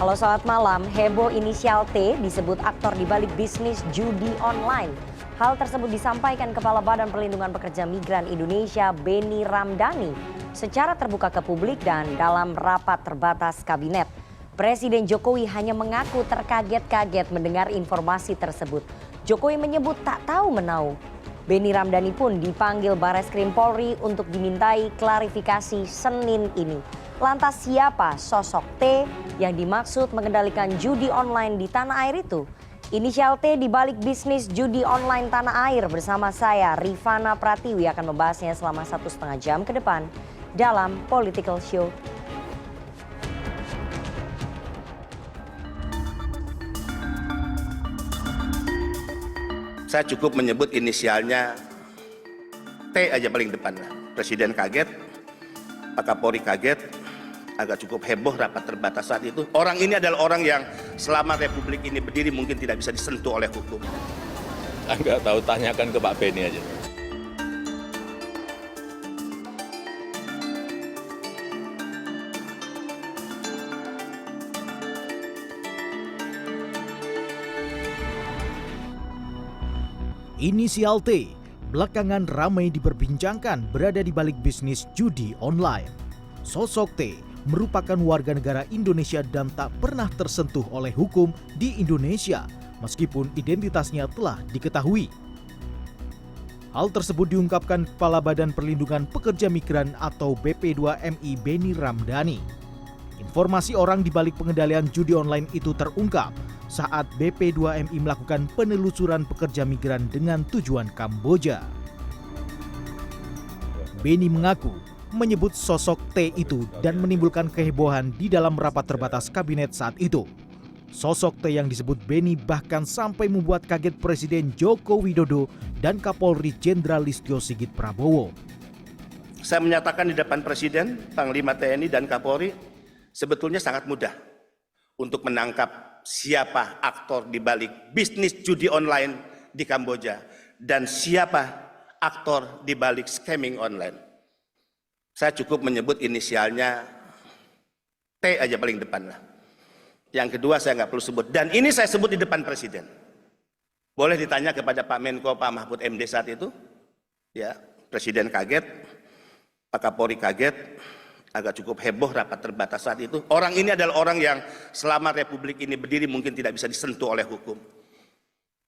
Halo, selamat malam. Heboh inisial T disebut aktor di balik bisnis judi online. Hal tersebut disampaikan Kepala Badan Perlindungan Pekerja Migran Indonesia Benny Ramdhani secara terbuka ke publik dan dalam rapat terbatas kabinet. Presiden Jokowi hanya mengaku terkaget-kaget mendengar informasi tersebut. Jokowi menyebut tak tahu menau. Benny Ramdhani pun dipanggil Barreskrim Polri untuk dimintai klarifikasi Senin ini. Lantas siapa sosok T yang dimaksud mengendalikan judi online di tanah air itu? Inisial T di balik bisnis judi online tanah air bersama saya Rifana Pratiwi akan membahasnya selama 1,5 jam ke depan dalam Political Show. Saya cukup menyebut inisialnya T aja paling depan lah. Presiden kaget, Pak Kapolri kaget, agak cukup heboh rapat terbatas saat itu. Orang ini adalah orang yang selama Republik ini berdiri mungkin tidak bisa disentuh oleh hukum. Enggak tahu, tanyakan ke Pak Benny aja. Inisial T belakangan ramai diperbincangkan berada di balik bisnis judi online. Sosok T merupakan warga negara Indonesia dan tak pernah tersentuh oleh hukum di Indonesia meskipun identitasnya telah diketahui. Hal tersebut diungkapkan Kepala Badan Perlindungan Pekerja Migran atau BP2MI Benny Ramdhani. Informasi orang di balik pengendalian judi online itu terungkap saat BP2MI melakukan penelusuran pekerja migran dengan tujuan Kamboja. Benny mengaku menyebut sosok T itu dan menimbulkan kehebohan di dalam rapat terbatas kabinet saat itu. Sosok T yang disebut Benny bahkan sampai membuat kaget Presiden Joko Widodo dan Kapolri Jenderal Listio Sigit Prabowo. Saya menyatakan di depan Presiden, Panglima TNI dan Kapolri, sebetulnya sangat mudah untuk menangkap siapa aktor di balik bisnis judi online di Kamboja dan siapa aktor di balik scamming online. Saya cukup menyebut inisialnya T aja paling depan lah. Yang kedua saya nggak perlu sebut. Dan ini saya sebut di depan Presiden. Boleh ditanya kepada Pak Menko, Pak Mahfud MD saat itu. Ya, Presiden kaget, Pak Kapolri kaget, agak cukup heboh rapat terbatas saat itu. Orang ini adalah orang yang selama Republik ini berdiri mungkin tidak bisa disentuh oleh hukum.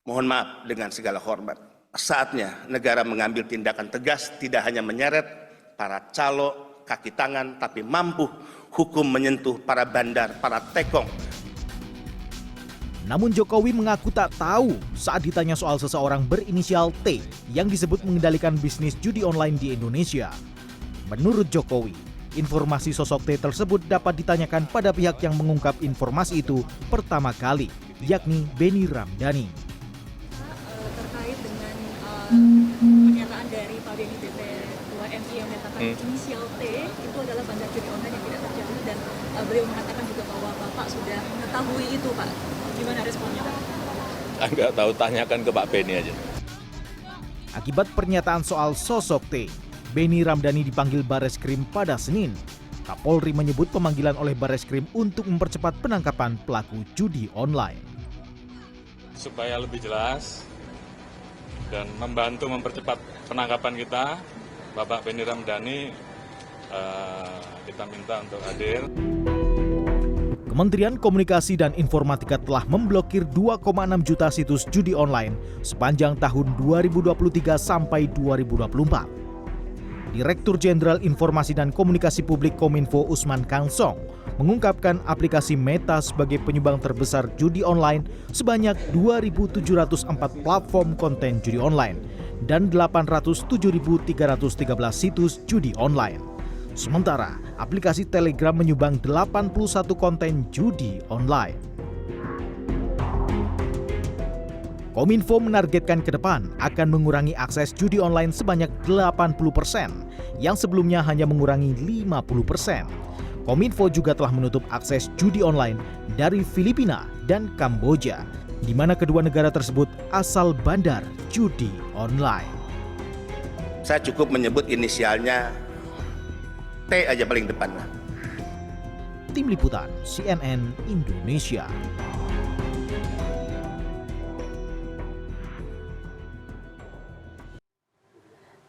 Mohon maaf dengan segala hormat. Saatnya negara mengambil tindakan tegas, tidak hanya menyeret para calo, kaki tangan, tapi mampu hukum menyentuh para bandar, para tekong. Namun Jokowi mengaku tak tahu saat ditanya soal seseorang berinisial T yang disebut mengendalikan bisnis judi online di Indonesia. Menurut Jokowi, informasi sosok T tersebut dapat ditanyakan pada pihak yang mengungkap informasi itu pertama kali, yakni Benny Ramdhani. Terkait dengan pernyataan dari Pak Benny BP2MI yang menyatakan inisial T itu adalah bandar judi online yang tidak terjadi dan beliau mengatakan juga bahwa Bapak sudah mengetahui itu, Pak. Gimana responnya, Pak? Enggak tahu, tanyakan ke Pak Benny aja. Akibat pernyataan soal sosok T, Benny Ramdhani dipanggil Barreskrim pada Senin. Kapolri menyebut pemanggilan oleh Barreskrim untuk mempercepat penangkapan pelaku judi online. Supaya lebih jelas dan membantu mempercepat penangkapan kita, Bapak Benny Ramdhani kita minta untuk hadir. Kementerian Komunikasi dan Informatika telah memblokir 2,6 juta situs judi online sepanjang tahun 2023 sampai 2024. Direktur Jenderal Informasi dan Komunikasi Publik Kominfo Usman Kansong mengungkapkan aplikasi Meta sebagai penyumbang terbesar judi online sebanyak 2.704 platform konten judi online dan 807.313 situs judi online. Sementara aplikasi Telegram menyumbang 81 konten judi online. Kominfo menargetkan ke depan akan mengurangi akses judi online sebanyak 80%, yang sebelumnya hanya mengurangi 50%. Kominfo juga telah menutup akses judi online dari Filipina dan Kamboja, di mana kedua negara tersebut asal bandar judi online. Saya cukup menyebut inisialnya T aja paling depan lah. Tim Liputan CNN Indonesia.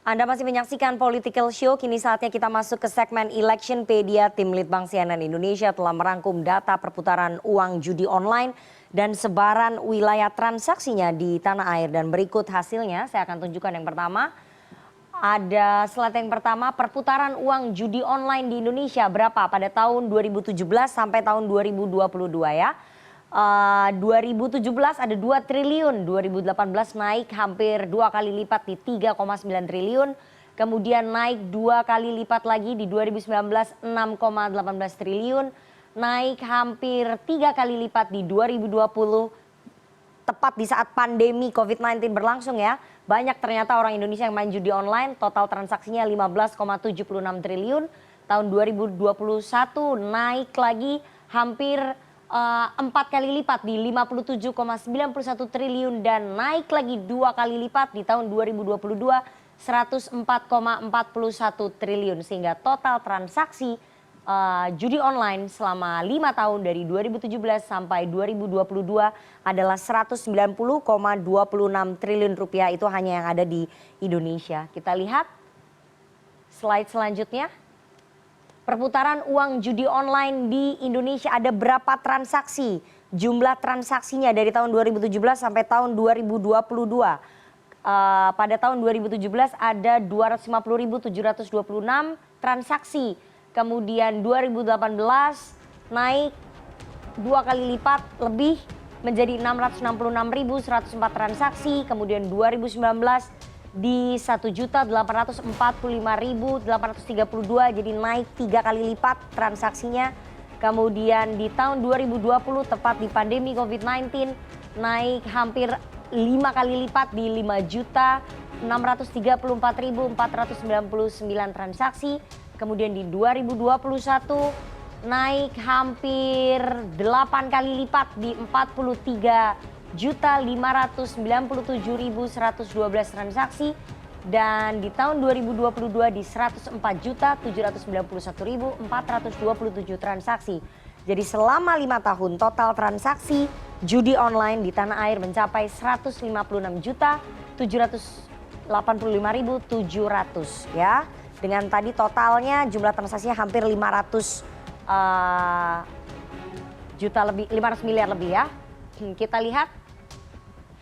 Anda masih menyaksikan Political Show, kini saatnya kita masuk ke segmen Electionpedia. Tim Litbang CNN Indonesia telah merangkum data perputaran uang judi online dan sebaran wilayah transaksinya di tanah air. Dan berikut hasilnya, saya akan tunjukkan yang pertama. Ada slide yang pertama, perputaran uang judi online di Indonesia berapa pada tahun 2017 sampai tahun 2022 ya. 2017 ada 2 triliun, 2018 naik hampir 2 kali lipat di 3,9 triliun, kemudian naik 2 kali lipat lagi di 2019 6,18 triliun, naik hampir 3 kali lipat di 2020, tepat di saat pandemi COVID-19 berlangsung ya. Banyak ternyata orang Indonesia yang main judi online, total transaksinya 15,76 triliun, tahun 2021 naik lagi hampir 4 kali lipat di 57,91 triliun dan naik lagi 2 kali lipat di tahun 2022 104,41 triliun sehingga total transaksi judi online selama 5 tahun dari 2017 sampai 2022 adalah 190,26 triliun rupiah. Itu hanya yang ada di Indonesia. Kita lihat slide selanjutnya. Perputaran uang judi online di Indonesia ada berapa transaksi? Jumlah transaksinya dari tahun 2017 sampai tahun 2022. Pada tahun 2017 ada 250.726 transaksi. Kemudian 2018 naik 2 kali lipat lebih menjadi 666.104 transaksi. Kemudian 2019 di 1.845.832 jadi naik 3 kali lipat transaksinya. Kemudian di tahun 2020 tepat di pandemi COVID-19 naik hampir 5 kali lipat di 5.634.499 transaksi. Kemudian di 2021 naik hampir 8 kali lipat di 43.597.112 transaksi dan di tahun 2022 di 104.791.427 transaksi. Jadi selama 5 tahun total transaksi judi online di tanah air mencapai 156.785.700 ya. Dengan tadi totalnya jumlah transaksinya hampir 500 miliar lebih ya. Kita lihat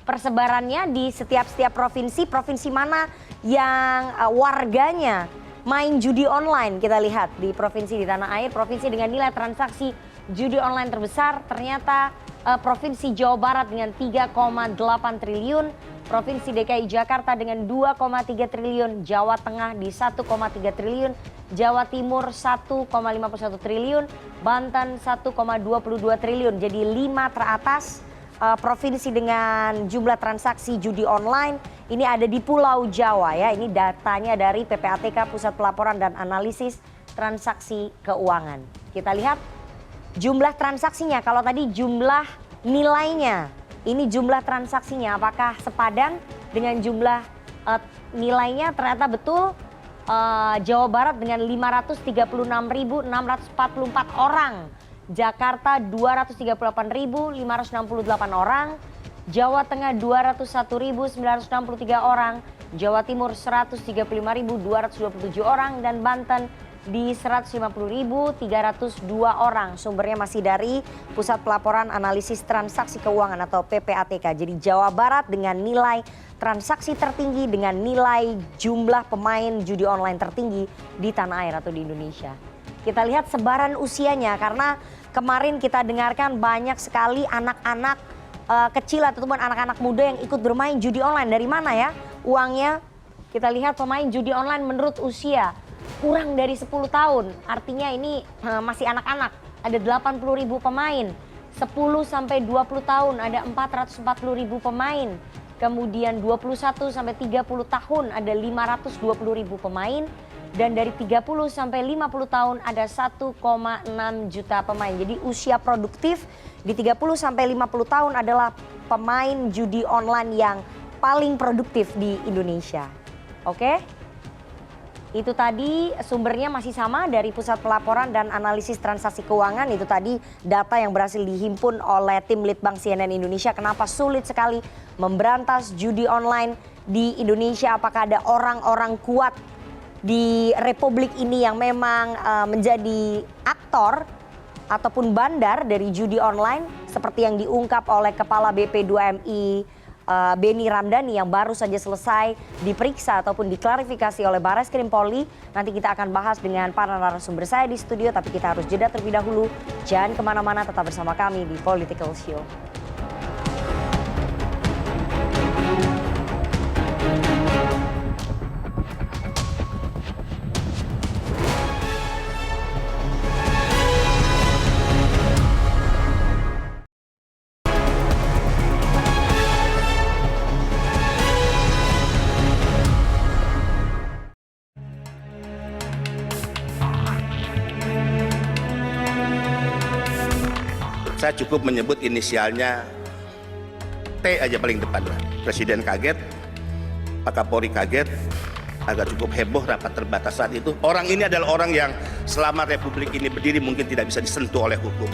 persebarannya di setiap provinsi. Provinsi mana yang warganya main judi online? Kita lihat di provinsi di tanah air. Provinsi dengan nilai transaksi judi online terbesar ternyata Provinsi Jawa Barat dengan 3,8 triliun. Provinsi DKI Jakarta dengan 2,3 triliun. Jawa Tengah di 1,3 triliun. Jawa Timur 1,51 triliun. Banten 1,22 triliun. Jadi 5 teratas provinsi dengan jumlah transaksi judi online ini ada di Pulau Jawa ya. Ini datanya dari PPATK Pusat Pelaporan dan Analisis Transaksi Keuangan. Kita lihat jumlah transaksinya. Kalau tadi jumlah nilainya, ini jumlah transaksinya apakah sepadan dengan jumlah nilainya? Ternyata betul. Jawa Barat dengan 536.644 orang. Jakarta 238.568 orang, Jawa Tengah 201.963 orang, Jawa Timur 135.227 orang, dan Banten di 150.302 orang. Sumbernya masih dari Pusat Pelaporan Analisis Transaksi Keuangan atau PPATK. Jadi Jawa Barat dengan nilai transaksi tertinggi dengan nilai jumlah pemain judi online tertinggi di tanah air atau di Indonesia. Kita lihat sebaran usianya karena kemarin kita dengarkan banyak sekali anak-anak kecil ataupun anak-anak muda yang ikut bermain judi online. Dari mana ya uangnya? Kita lihat pemain judi online menurut usia kurang dari 10 tahun. Artinya ini masih anak-anak. Ada 80.000 pemain. 10 sampai 20 tahun ada 440.000 pemain. Kemudian 21 sampai 30 tahun ada 520.000 pemain. Dan dari 30 sampai 50 tahun ada 1,6 juta pemain. Jadi usia produktif di 30 sampai 50 tahun adalah pemain judi online yang paling produktif di Indonesia. Oke? Itu tadi sumbernya masih sama dari Pusat Pelaporan dan Analisis Transaksi Keuangan. Itu tadi data yang berhasil dihimpun oleh tim Litbang CNN Indonesia. Kenapa sulit sekali memberantas judi online di Indonesia? Apakah ada orang-orang kuat di republik ini yang memang menjadi aktor ataupun bandar dari judi online seperti yang diungkap oleh Kepala BP2MI Beni Ramdhani yang baru saja selesai diperiksa ataupun diklarifikasi oleh Barreskrim Polri. Nanti kita akan bahas dengan para narasumber saya di studio, tapi kita harus jeda terlebih dahulu. Jangan kemana-mana, tetap bersama kami di Political Show. Saya cukup menyebut inisialnya T aja paling depan. Presiden kaget, Pak Kapolri kaget, agak cukup heboh rapat terbatas saat itu. Orang ini adalah orang yang selama Republik ini berdiri mungkin tidak bisa disentuh oleh hukum.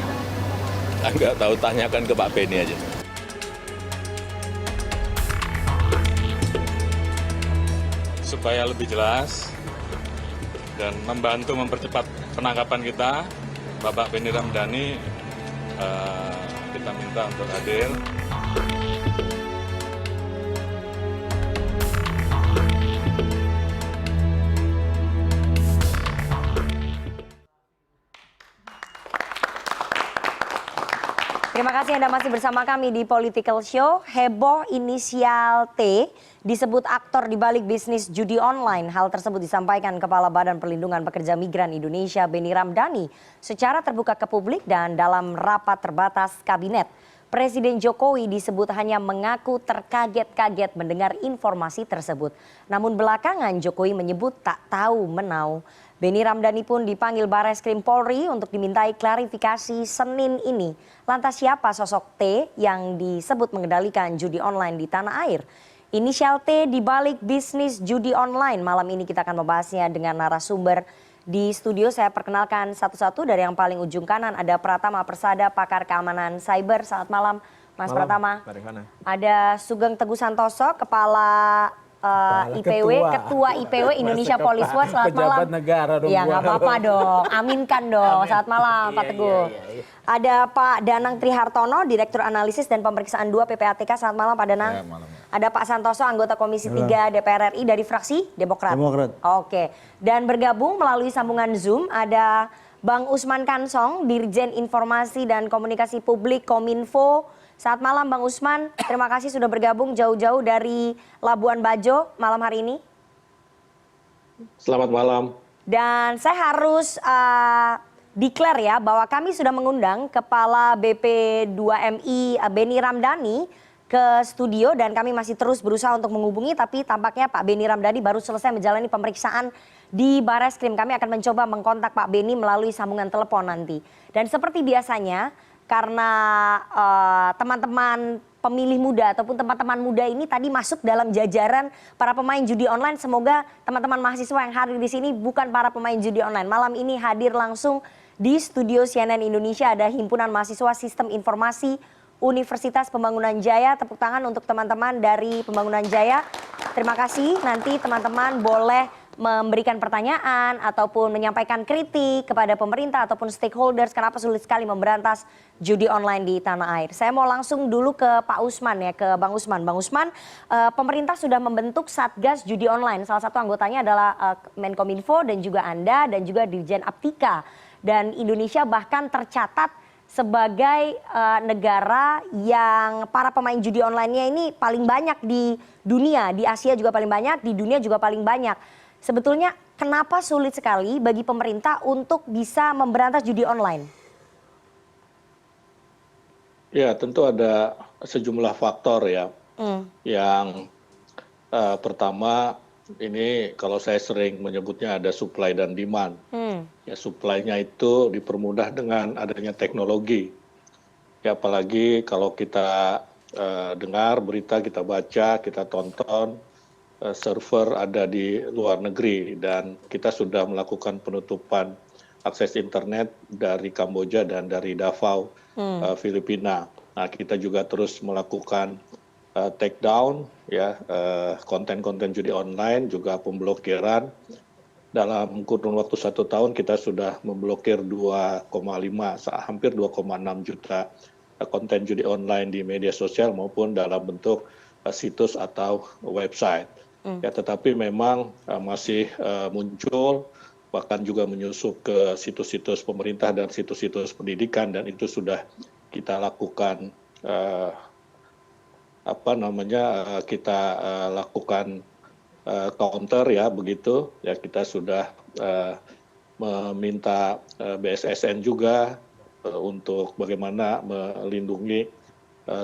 Nggak tahu, tanyakan ke Pak Beni aja. Supaya lebih jelas dan membantu mempercepat penangkapan kita, Bapak Beni Ramdhani kita minta untuk hadir. Terima kasih Anda masih bersama kami di Political Show. Heboh inisial T disebut aktor di balik bisnis judi online. Hal tersebut disampaikan Kepala Badan Perlindungan Pekerja Migran Indonesia Beni Ramdhani secara terbuka ke publik dan dalam rapat terbatas kabinet. Presiden Jokowi disebut hanya mengaku terkaget-kaget mendengar informasi tersebut. Namun belakangan Jokowi menyebut tak tahu menau. Beni Ramdhani pun dipanggil Barreskrim Polri untuk dimintai klarifikasi Senin ini. Lantas siapa sosok T yang disebut mengendalikan judi online di tanah air? Inisial T di balik bisnis judi online. Malam ini kita akan membahasnya dengan narasumber di studio. Saya perkenalkan satu-satu dari yang paling ujung kanan. Ada Pratama Persada, pakar keamanan cyber. Selamat malam, Mas Pratama. Ada Sugeng Teguh Santoso, Kepala Ketua IPW Indonesia Police Watch. Selamat malam. Negara dong. Ya nggak apa-apa dong, aminkan dong. Selamat malam Pak Teguh. Ada Pak Danang Trihartono, Direktur Analisis dan Pemeriksaan 2 PPATK. Selamat malam Pak Danang. Ada Pak Santoso, anggota Komisi 3 DPR RI dari fraksi Demokrat. Oke. Dan bergabung melalui sambungan Zoom ada Bang Usman Kansong, Dirjen Informasi dan Komunikasi Publik Kominfo. Selamat malam Bang Usman, terima kasih sudah bergabung jauh-jauh dari Labuan Bajo malam hari ini. Selamat malam. Dan saya harus declare ya bahwa kami sudah mengundang Kepala BP2MI Beni Ramdhani ke studio dan kami masih terus berusaha untuk menghubungi, tapi tampaknya Pak Beni Ramdhani baru selesai menjalani pemeriksaan di Barreskrim. Kami akan mencoba mengkontak Pak Beni melalui sambungan telepon nanti. Dan seperti biasanya, karena teman-teman pemilih muda ataupun teman-teman muda ini tadi masuk dalam jajaran para pemain judi online. Semoga teman-teman mahasiswa yang hadir di sini bukan para pemain judi online. Malam ini hadir langsung di studio CNN Indonesia ada Himpunan Mahasiswa Sistem Informasi Universitas Pembangunan Jaya. Tepuk tangan untuk teman-teman dari Pembangunan Jaya. Terima kasih. Nanti teman-teman boleh memberikan pertanyaan ataupun menyampaikan kritik kepada pemerintah ataupun stakeholders kenapa sulit sekali memberantas judi online di tanah air. Saya mau langsung dulu ke Pak Usman ya, ke Bang Usman. Bang Usman, pemerintah sudah membentuk Satgas Judi Online. Salah satu anggotanya adalah Menkominfo dan juga Anda dan juga Dirjen Aptika. Dan Indonesia bahkan tercatat sebagai negara yang para pemain judi online-nya ini paling banyak di dunia. Di Asia juga paling banyak, di dunia juga paling banyak. Sebetulnya kenapa sulit sekali bagi pemerintah untuk bisa memberantas judi online? Ya, tentu ada sejumlah faktor ya. Yang pertama ini kalau saya sering menyebutnya ada supply dan demand. Ya, supply-nya itu dipermudah dengan adanya teknologi. Ya, apalagi kalau kita dengar berita, kita baca, kita tonton server ada di luar negeri dan kita sudah melakukan penutupan akses internet dari Kamboja dan dari Davao, Filipina. Nah, kita juga terus melakukan take down ya konten-konten judi online, juga pemblokiran. Dalam kurun waktu 1 tahun kita sudah memblokir 2,5 hampir 2,6 juta konten judi online di media sosial maupun dalam bentuk situs atau website. Ya, tetapi memang masih muncul, bahkan juga menyusup ke situs-situs pemerintah dan situs-situs pendidikan, dan itu sudah kita lakukan kita lakukan counter ya begitu ya. Kita sudah meminta BSSN juga untuk bagaimana melindungi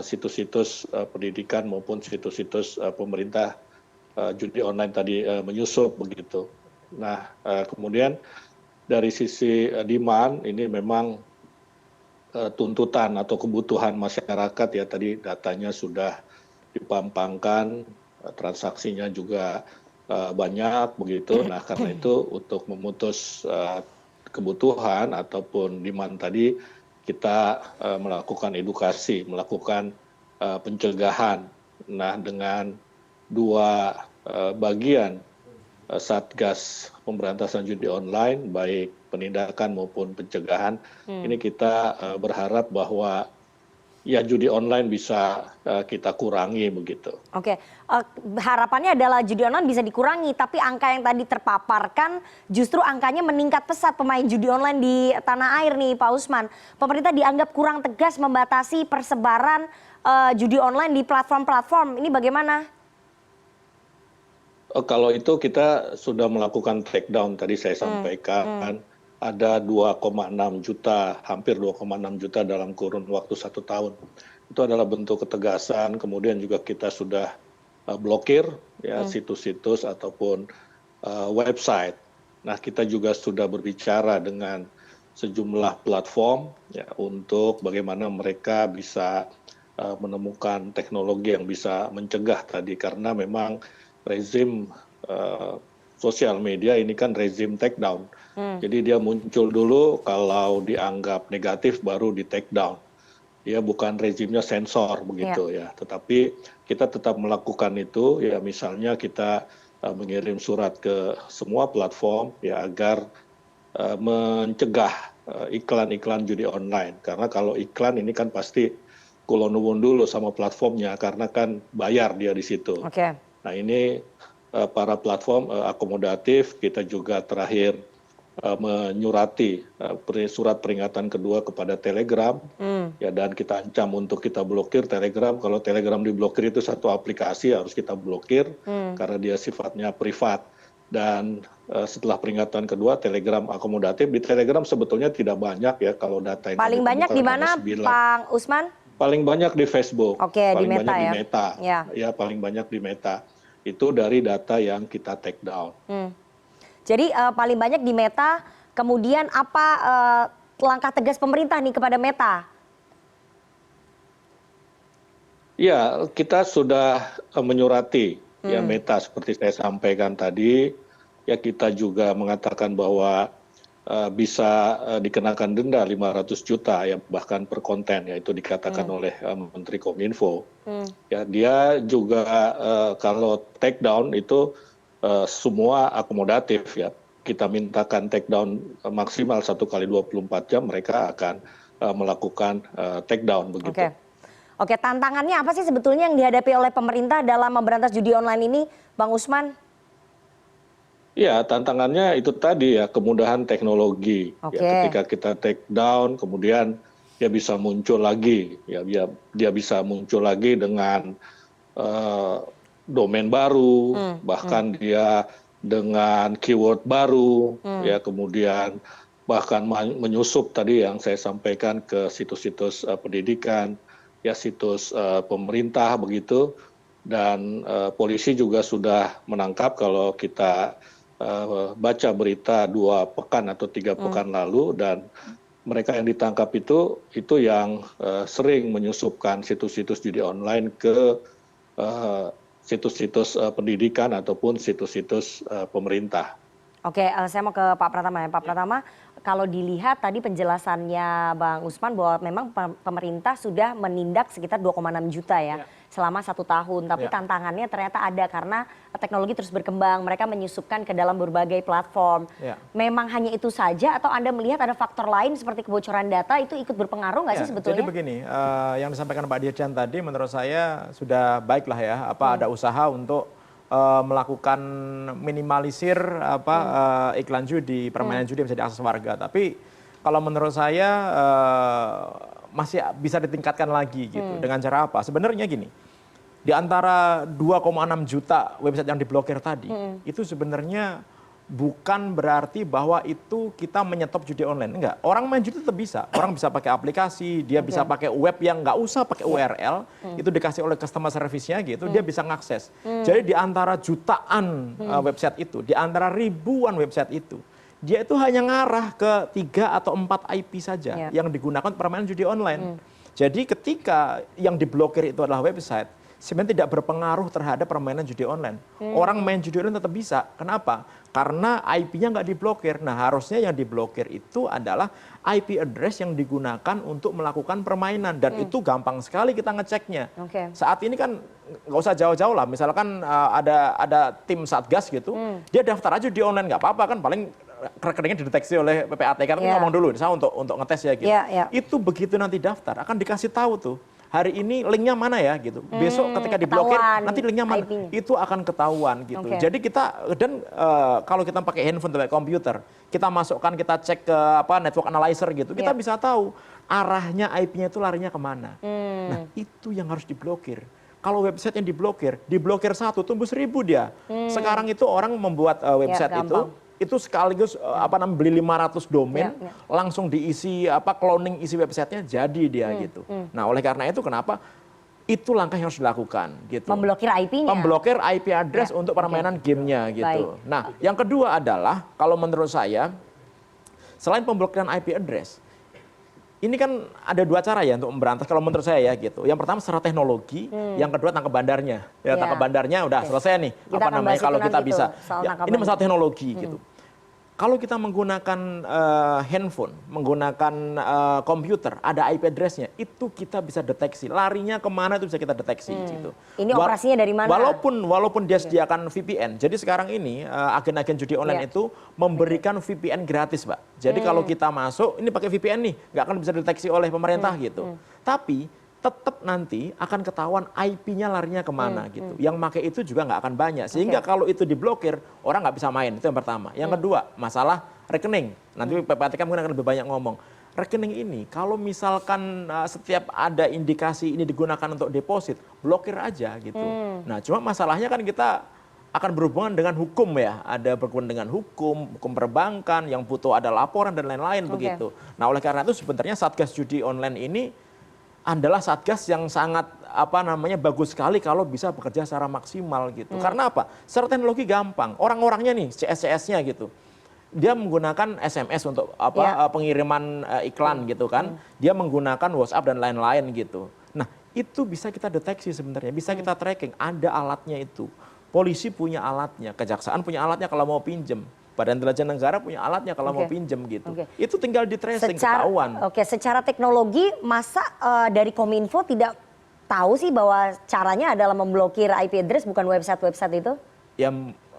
situs-situs pendidikan maupun situs-situs pemerintah judi online tadi menyusup begitu. Nah, kemudian dari sisi demand ini memang tuntutan atau kebutuhan masyarakat ya, tadi datanya sudah dipampangkan, transaksinya juga banyak begitu. Nah, karena itu untuk memutus kebutuhan ataupun demand tadi, kita melakukan edukasi, melakukan pencegahan. Nah, dengan 2 bagian Satgas Pemberantasan Judi Online, baik penindakan maupun pencegahan, ini kita berharap bahwa ya judi online bisa kita kurangi begitu. Oke, harapannya adalah judi online bisa dikurangi, tapi angka yang tadi terpaparkan justru angkanya meningkat pesat pemain judi online di tanah air nih Pak Usman. Pemerintah dianggap kurang tegas membatasi persebaran judi online di platform-platform. Ini bagaimana? Kalau itu kita sudah melakukan takedown, tadi saya sampaikan. Ada 2,6 juta, hampir 2,6 juta dalam kurun waktu 1 tahun. Itu adalah bentuk ketegasan. Kemudian juga kita sudah blokir ya situs-situs ataupun website. Nah, kita juga sudah berbicara dengan sejumlah platform ya untuk bagaimana mereka bisa menemukan teknologi yang bisa mencegah tadi, karena memang rezim sosial media ini kan rezim take down. Jadi dia muncul dulu, kalau dianggap negatif baru di take down. Dia bukan rezimnya sensor begitu ya. Tetapi kita tetap melakukan itu ya, misalnya kita mengirim surat ke semua platform ya agar mencegah iklan-iklan judi online. Karena kalau iklan ini kan pasti kulo-nuwun dulu sama platformnya, karena kan bayar dia di situ. Nah, ini para platform akomodatif, kita juga terakhir menyurati surat peringatan kedua kepada Telegram ya, dan kita ancam untuk kita blokir Telegram. Kalau Telegram diblokir itu satu aplikasi harus kita blokir karena dia sifatnya privat. Dan setelah peringatan kedua, Telegram akomodatif. Di Telegram sebetulnya tidak banyak ya, kalau data yang paling banyak di mana Pak Usman? Paling banyak di Facebook. Paling di Meta, banyak ya? Di Meta ya, paling banyak di Meta. Itu dari data yang kita take down. Jadi paling banyak di Meta. Kemudian apa langkah tegas pemerintah nih kepada Meta? Ya, kita sudah menyurati ya Meta, seperti saya sampaikan tadi. Ya, kita juga mengatakan bahwa bisa dikenakan denda 500 juta ya, bahkan per konten, ya itu dikatakan oleh Menteri Kominfo. Ya, dia juga kalau take down itu semua akomodatif ya. Kita mintakan take down maksimal 1 kali 24 jam, mereka akan melakukan take down begitu. Oke, tantangannya apa sih sebetulnya yang dihadapi oleh pemerintah dalam memberantas judi online ini, Bang Usman? Ya, tantangannya itu tadi ya, kemudahan teknologi. Ya, ketika kita take down, kemudian dia bisa muncul lagi. Ya, dia bisa muncul lagi dengan domain baru, bahkan dia dengan keyword baru, ya, kemudian bahkan menyusup tadi yang saya sampaikan ke situs-situs pendidikan, ya, situs pemerintah begitu. Dan polisi juga sudah menangkap, kalau kita baca berita 2 pekan atau 3 pekan lalu, dan mereka yang ditangkap itu yang sering menyusupkan situs-situs judi online ke situs-situs pendidikan ataupun situs-situs pemerintah. Oke, saya mau ke Pak Pratama ya. Pak Pratama, kalau dilihat tadi penjelasannya Bang Usman bahwa memang pemerintah sudah menindak sekitar 2,6 juta ya selama 1 tahun. Tapi tantangannya ternyata ada karena teknologi terus berkembang. Mereka menyusupkan ke dalam berbagai platform. Memang hanya itu saja atau Anda melihat ada faktor lain seperti kebocoran data itu ikut berpengaruh nggak sih sebetulnya? Jadi begini, yang disampaikan Pak Dirjen tadi menurut saya sudah baik lah ya. Ada usaha untuk melakukan minimalisir iklan judi, permainan judi yang bisa diakses warga. Tapi kalau menurut saya masih bisa ditingkatkan lagi gitu. Dengan cara apa? Sebenarnya gini, di antara 2,6 juta website yang diblokir tadi, itu sebenarnya bukan berarti bahwa itu kita menyetop judi online. Enggak, orang main judi tetap bisa. Orang bisa pakai aplikasi, dia bisa pakai web yang nggak usah pakai URL, itu dikasih oleh customer service-nya gitu, dia bisa ngakses. Jadi di antara jutaan website itu, di antara ribuan website itu, dia itu hanya ngarah ke 3 atau 4 IP saja yang digunakan untuk permainan judi online. Jadi ketika yang diblokir itu adalah website, sebenarnya tidak berpengaruh terhadap permainan judi online. Orang main judi online tetap bisa. Kenapa? Karena IP-nya nggak diblokir. Nah, harusnya yang diblokir itu adalah IP address yang digunakan untuk melakukan permainan. Dan itu gampang sekali kita ngeceknya. Saat ini kan nggak usah jauh-jauh lah. Misalkan ada tim Satgas gitu, dia daftar aja di online, nggak apa-apa kan, paling rekeningnya dideteksi oleh PPATK. Kan ngomong dulu, saya untuk ngetes ya gitu. Itu begitu nanti daftar, akan dikasih tahu tuh. Hari ini linknya mana ya gitu. Besok ketika diblokir nanti linknya mana. Itu akan ketahuan gitu. Jadi kita kalau kita pakai handphone atau komputer, kita masukkan, kita cek ke network analyzer gitu, kita bisa tahu arahnya IP-nya itu larinya kemana. Nah itu yang harus diblokir. Kalau website yang diblokir 1 tumbuh 1000 dia. Sekarang itu orang membuat website itu sekaligus beli 500 domain, langsung diisi cloning isi websitenya, jadi dia gitu. Nah oleh karena itu kenapa itu langkah yang harus dilakukan gitu. Memblokir IP-nya. Memblokir IP address untuk permainan gamenya gitu. Nah yang kedua adalah kalau menurut saya selain pemblokiran IP address, ini kan ada 2 cara ya untuk memberantas kalau menurut saya ya gitu. Yang pertama secara teknologi, yang kedua tangkap bandarnya. Ya tangkap bandarnya udah selesai nih. Kalau kita bisa. Ini masalah teknologi gitu. Kalau kita menggunakan handphone, menggunakan komputer, ada IP address-nya, itu kita bisa deteksi. Larinya kemana itu bisa kita deteksi. Gitu. Ini operasinya dari mana? Walaupun dia sediakan VPN. Jadi sekarang ini agen-agen judi online itu memberikan VPN gratis, Pak. Jadi kalau kita masuk, ini pakai VPN nih, nggak akan bisa deteksi oleh pemerintah gitu. Tapi tetap nanti akan ketahuan IP-nya larinya kemana gitu. Yang pakai itu juga nggak akan banyak. Sehingga kalau itu diblokir, orang nggak bisa main. Itu yang pertama. Yang kedua, masalah rekening. Nanti PPATK mungkin akan lebih banyak ngomong. Rekening ini, kalau misalkan setiap ada indikasi ini digunakan untuk deposit, blokir aja gitu. Nah, cuma masalahnya kan kita akan berhubungan dengan hukum ya. Ada berhubungan dengan hukum perbankan, yang butuh ada laporan dan lain-lain begitu. Nah, oleh karena itu sebenarnya Satgas Judi Online ini adalah satgas yang sangat bagus sekali kalau bisa bekerja secara maksimal gitu. Karena apa? Secara teknologi gampang. Orang-orangnya nih, CS-CS-nya gitu. Dia menggunakan SMS untuk pengiriman iklan gitu kan. Dia menggunakan WhatsApp dan lain-lain gitu. Nah, itu bisa kita deteksi sebenarnya, bisa kita tracking. Ada alatnya itu. Polisi punya alatnya, kejaksaan punya alatnya kalau mau pinjem. Badan Intelijen Negara punya alatnya kalau mau pinjem gitu. Itu tinggal di tracing, ketahuan. Secara teknologi masa dari Kominfo tidak tahu sih bahwa caranya adalah memblokir IP address bukan website-website itu? Ya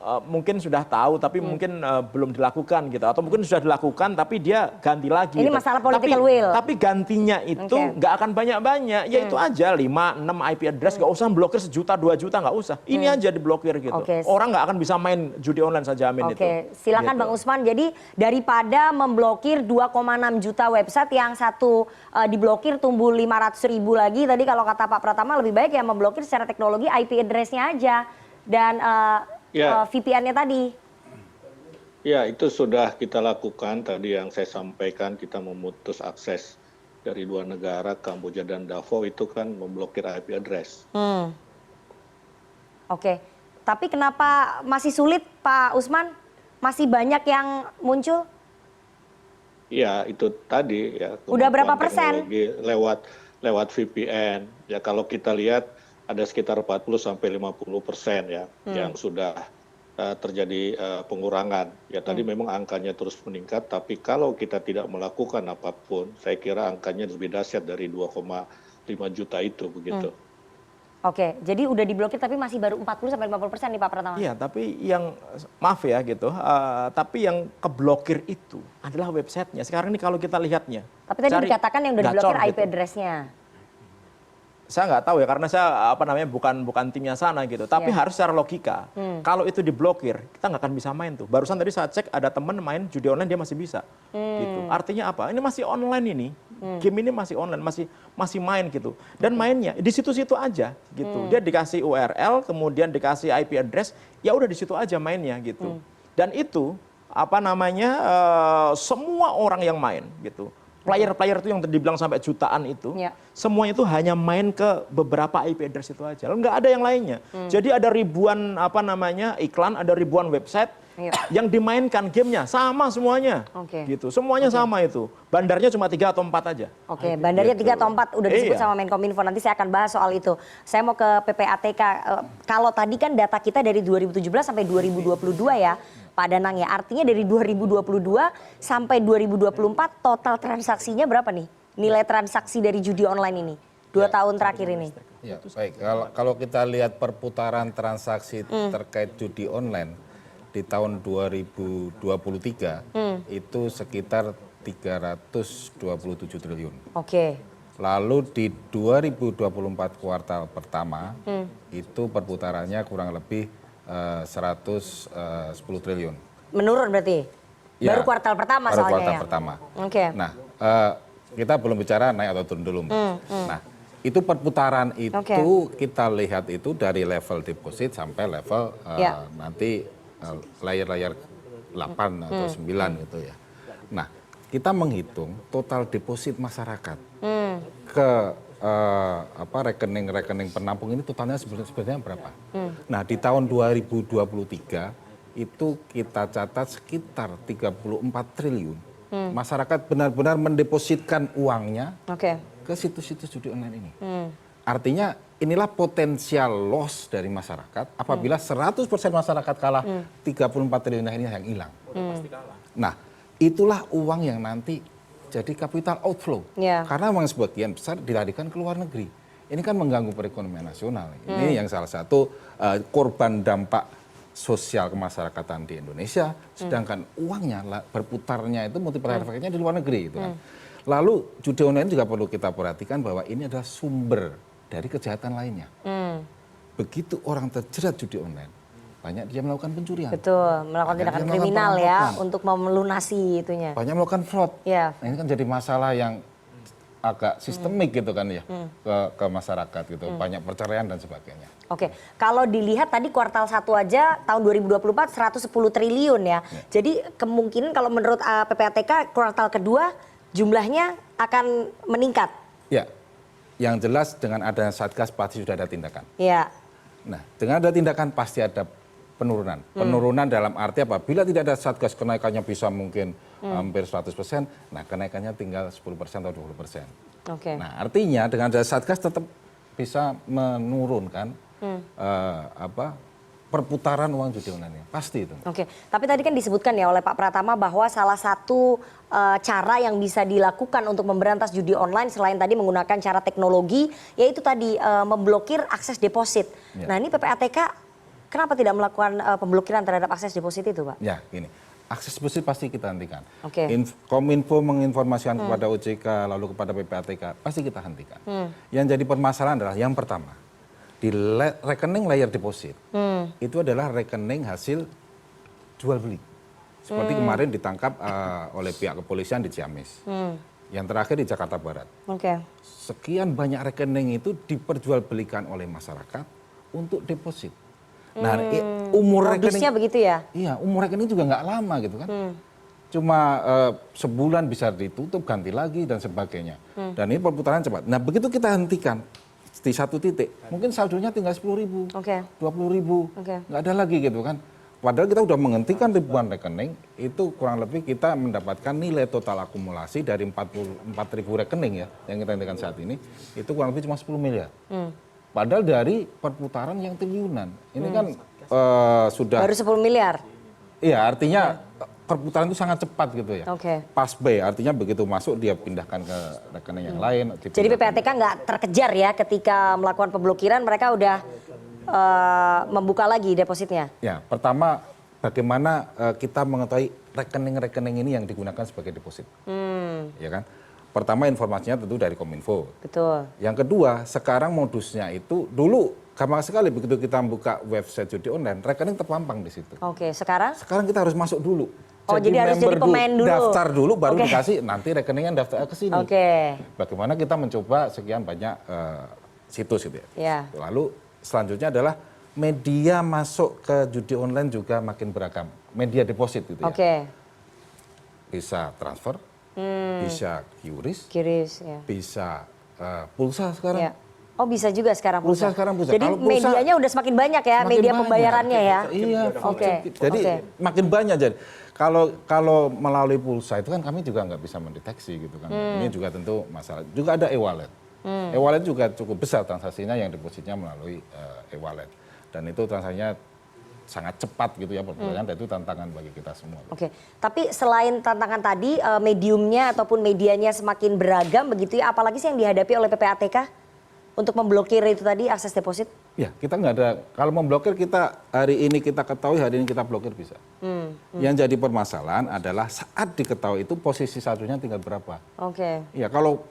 mungkin sudah tahu tapi mungkin belum dilakukan gitu, atau mungkin sudah dilakukan tapi dia ganti lagi. Ini gitu. masalah political will. Tapi gantinya itu nggak akan banyak-banyak, ya itu aja 5-6 IP address, nggak usah blokir 1 juta 2 juta, nggak usah. Ini aja diblokir gitu. Orang nggak akan bisa main judi online, saya jamin itu. Silakan gitu. Bang Usman. Jadi daripada memblokir 2,6 juta website yang satu diblokir tumbuh 500.000 lagi, tadi kalau kata Pak Pratama lebih baik ya memblokir secara teknologi IP address-nya aja dan VPN-nya tadi. Ya, itu sudah kita lakukan. Tadi yang saya sampaikan, kita memutus akses dari 2 negara, Kamboja dan Davao, itu kan memblokir IP address. Tapi kenapa masih sulit, Pak Usman? Masih banyak yang muncul? Ya, itu tadi ya. Udah berapa persen? Lewat VPN. Ya, kalau kita lihat ada sekitar 40-50% ya yang sudah terjadi pengurangan. Ya tadi memang angkanya terus meningkat, tapi kalau kita tidak melakukan apapun, saya kira angkanya lebih dahsyat dari 2,5 juta itu begitu. Oke, jadi udah diblokir tapi masih baru 40-50% nih Pak Pratama. Iya, tapi yang maaf ya gitu, tapi yang keblokir itu adalah websitenya. Sekarang ini kalau kita lihatnya. Tapi tadi dikatakan yang udah diblokir IP address-nya. Saya nggak tahu ya, karena saya bukan timnya sana gitu. Tapi harus secara logika, kalau itu diblokir, kita nggak akan bisa main tuh. Barusan tadi saya cek ada teman main judi online dia masih bisa. Gitu. Artinya apa? Ini masih online ini, game ini masih online, masih main gitu. Dan mainnya di situ-situ aja gitu. Dia dikasih URL, kemudian dikasih IP address, ya udah di situ aja mainnya gitu. Dan itu semua orang yang main gitu. Player-player itu yang dibilang sampai jutaan itu, semuanya itu hanya main ke beberapa IP address itu aja. Lalu nggak ada yang lainnya. Jadi ada ribuan iklan, ada ribuan website yang dimainkan gamenya sama semuanya. Gitu. Semuanya sama itu. Bandarnya cuma 3 atau 4 aja. Oke, bandarnya 3 atau 4 udah disebut sama Menkominfo. Nanti saya akan bahas soal itu. Saya mau ke PPATK. Kalau tadi kan data kita dari 2017 sampai 2022 ya. Pak Danang ya, artinya dari 2022 sampai 2024 total transaksinya berapa nih? Nilai transaksi dari judi online ini 2 tahun terakhir ini. Ya, baik. Kalau kita lihat perputaran transaksi terkait judi online di tahun 2023 itu sekitar 327 triliun. Oke. Lalu di 2024 kuartal pertama itu perputarannya kurang lebih 110 triliun. Menurun berarti? Ya, baru kuartal pertama baru soalnya kuartal ya? pertama. Oke. Nah, kita belum bicara naik atau turun dulu. Nah, itu perputaran itu kita lihat itu dari level deposit sampai level nanti layar 8 atau 9 gitu ya. Nah, kita menghitung total deposit masyarakat ke rekening-rekening penampung ini totalnya sebenarnya berapa? Nah, di tahun 2023 itu kita catat sekitar 34 triliun. Masyarakat benar-benar mendepositkan uangnya ke situs-situs judi online ini. Artinya inilah potensial loss dari masyarakat apabila 100% masyarakat kalah 34 triliun ini yang hilang. Nah, itulah uang yang nanti jadi capital outflow. Karena memang sebagian besar dilarikan ke luar negeri. Ini kan mengganggu perekonomian nasional. Ini yang salah satu korban dampak sosial kemasyarakatan di Indonesia. Sedangkan uangnya berputarnya itu multiplier efeknya di luar negeri. Gitu kan. Lalu judi online juga perlu kita perhatikan bahwa ini adalah sumber dari kejahatan lainnya. Begitu orang terjerat judi online, banyak dia melakukan pencurian. Betul, melakukan tindakan kriminal ya untuk melunasi itunya. Banyak melakukan fraud. Nah, ini kan jadi masalah yang agak sistemik gitu kan ya ke masyarakat gitu. Banyak perceraian dan sebagainya. Oke, kalau dilihat tadi kuartal 1 aja tahun 2024 110 triliun ya. Jadi kemungkinan kalau menurut PPATK kuartal kedua jumlahnya akan meningkat. Ya, yang jelas dengan adanya Satgas pasti sudah ada tindakan. Ya. Nah, dengan ada tindakan pasti ada penurunan. Penurunan dalam arti apabila tidak ada Satgas kenaikannya bisa mungkin hampir 100%, nah kenaikannya tinggal 10% atau 20%. Nah, artinya dengan ada Satgas tetap bisa menurunkan perputaran uang judi online pasti itu. Tapi tadi kan disebutkan ya oleh Pak Pratama bahwa salah satu cara yang bisa dilakukan untuk memberantas judi online selain tadi menggunakan cara teknologi, yaitu tadi memblokir akses deposit. Nah, ini PPATK kenapa tidak melakukan pemblokiran terhadap akses deposit itu, Pak? Ya, gini. Akses deposit pasti kita hentikan. Kominfo menginformasikan kepada OJK lalu kepada PPATK pasti kita hentikan. Yang jadi permasalahan adalah yang pertama di rekening layar deposit itu adalah rekening hasil jual beli. Seperti kemarin ditangkap oleh pihak kepolisian di Ciamis. Yang terakhir di Jakarta Barat. Sekian banyak rekening itu diperjualbelikan oleh masyarakat untuk deposit. Nah, umur rekening begitu ya? Iya, umur rekening juga nggak lama gitu kan. Cuma sebulan bisa ditutup, ganti lagi dan sebagainya. Dan ini perputaran cepat. Nah, begitu kita hentikan di satu titik, mungkin saldonya tinggal 10.000, 20.000, nggak ada lagi gitu kan. Padahal kita sudah menghentikan ribuan rekening, itu kurang lebih kita mendapatkan nilai total akumulasi dari 44.000 rekening ya, yang kita hentikan saat ini, itu kurang lebih cuma 10 miliar. Padahal dari perputaran yang triliunan. Ini kan sudah... Baru 10 miliar? Iya, artinya perputaran itu sangat cepat gitu ya. Oke. Pas B, artinya begitu masuk dia pindahkan ke rekening yang lain. Jadi PPATK nggak terkejar ya ketika melakukan pemblokiran, mereka udah membuka lagi depositnya? Ya, pertama bagaimana kita mengetahui rekening-rekening ini yang digunakan sebagai deposit. Ya kan? Pertama informasinya tentu dari Kominfo. Betul. Yang kedua, sekarang modusnya itu dulu gampang sekali begitu kita buka website judi online, rekening terpampang di situ. Oke, sekarang? Sekarang kita harus masuk dulu. Oh, jadi harus jadi pemain dulu. Daftar dulu, baru dikasih nanti rekeningnya daftar ke sini. Oke. Bagaimana kita mencoba sekian banyak situs gitu ya. Ya. Lalu selanjutnya adalah media masuk ke judi online juga makin beragam. Media deposit gitu ya. Oke. Bisa transfer, bisa QRIS, ya. bisa pulsa sekarang. Ya. Oh, bisa juga sekarang pulsa. Sekarang pulsa. Jadi Kalau pulsa, medianya udah semakin banyak ya, media banyak. Pembayarannya ya. Iya. Oke. Jadi makin banyak jadi. Kalau melalui pulsa itu kan kami juga nggak bisa mendeteksi gitu kan. Ini juga tentu masalah. Juga ada e-wallet. E-wallet juga cukup besar transaksinya yang depositnya melalui e-wallet. Dan itu transaksinya sangat cepat gitu ya perputaran, dan itu tantangan bagi kita semua. Oke, tapi selain tantangan tadi, mediumnya ataupun medianya semakin beragam begitu ya, apalagi sih yang dihadapi oleh PPATK untuk memblokir itu tadi akses deposit? Ya, kita nggak ada, kalau memblokir kita hari ini kita ketahui, hari ini kita blokir bisa. Yang jadi permasalahan adalah saat diketahui itu posisi satunya tinggal berapa. Oke. Ya, kalau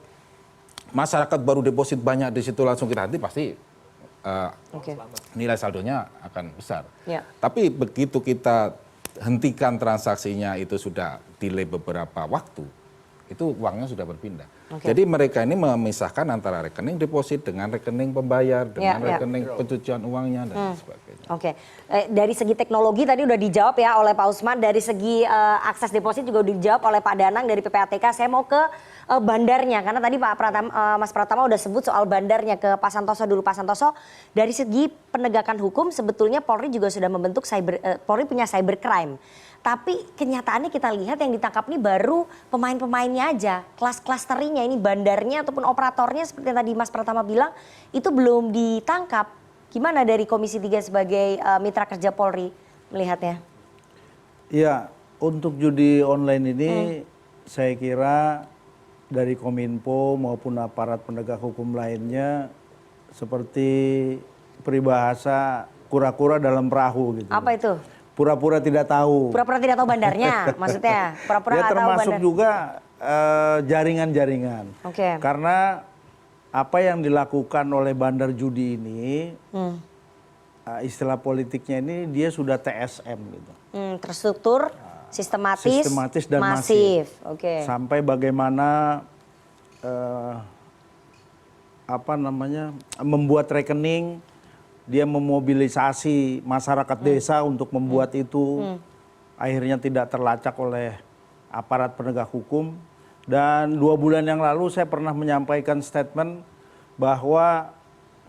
masyarakat baru deposit banyak di situ langsung kita henti pasti nilai saldonya akan besar. Ya. Tapi begitu kita hentikan transaksinya itu sudah delay beberapa waktu, itu uangnya sudah berpindah. Jadi mereka ini memisahkan antara rekening deposit dengan rekening pembayar, dengan rekening pencucian uangnya dan sebagainya. Oke, dari segi teknologi tadi udah dijawab ya oleh Pak Usman, dari segi akses deposit juga udah dijawab oleh Pak Danang dari PPATK. Saya mau ke bandarnya, karena tadi Pak Pratama, Mas Pratama udah sebut soal bandarnya. Ke Pak Santoso dulu. Pak Santoso, dari segi penegakan hukum sebetulnya Polri juga sudah membentuk Polri punya cybercrime. Tapi kenyataannya kita lihat yang ditangkap ini baru pemain-pemainnya aja, kelas-klasterinya ini bandarnya ataupun operatornya seperti yang tadi Mas Pratama bilang itu belum ditangkap. Gimana dari Komisi 3 sebagai mitra kerja Polri melihatnya? Ya, untuk judi online ini saya kira dari Kominfo maupun aparat penegak hukum lainnya seperti peribahasa kura-kura dalam perahu gitu. Apa itu? Pura-pura tidak tahu. Pura-pura tidak tahu bandarnya, maksudnya? Pura-pura ya, nggak tahu termasuk bandar. juga jaringan-jaringan. Oke. Karena apa yang dilakukan oleh bandar judi ini, istilah politiknya ini dia sudah TSM gitu. Terstruktur, sistematis dan masif. Oke. Sampai bagaimana membuat rekening, dia memobilisasi masyarakat desa untuk membuat itu, akhirnya tidak terlacak oleh aparat penegak hukum. Dan 2 bulan yang lalu saya pernah menyampaikan statement bahwa,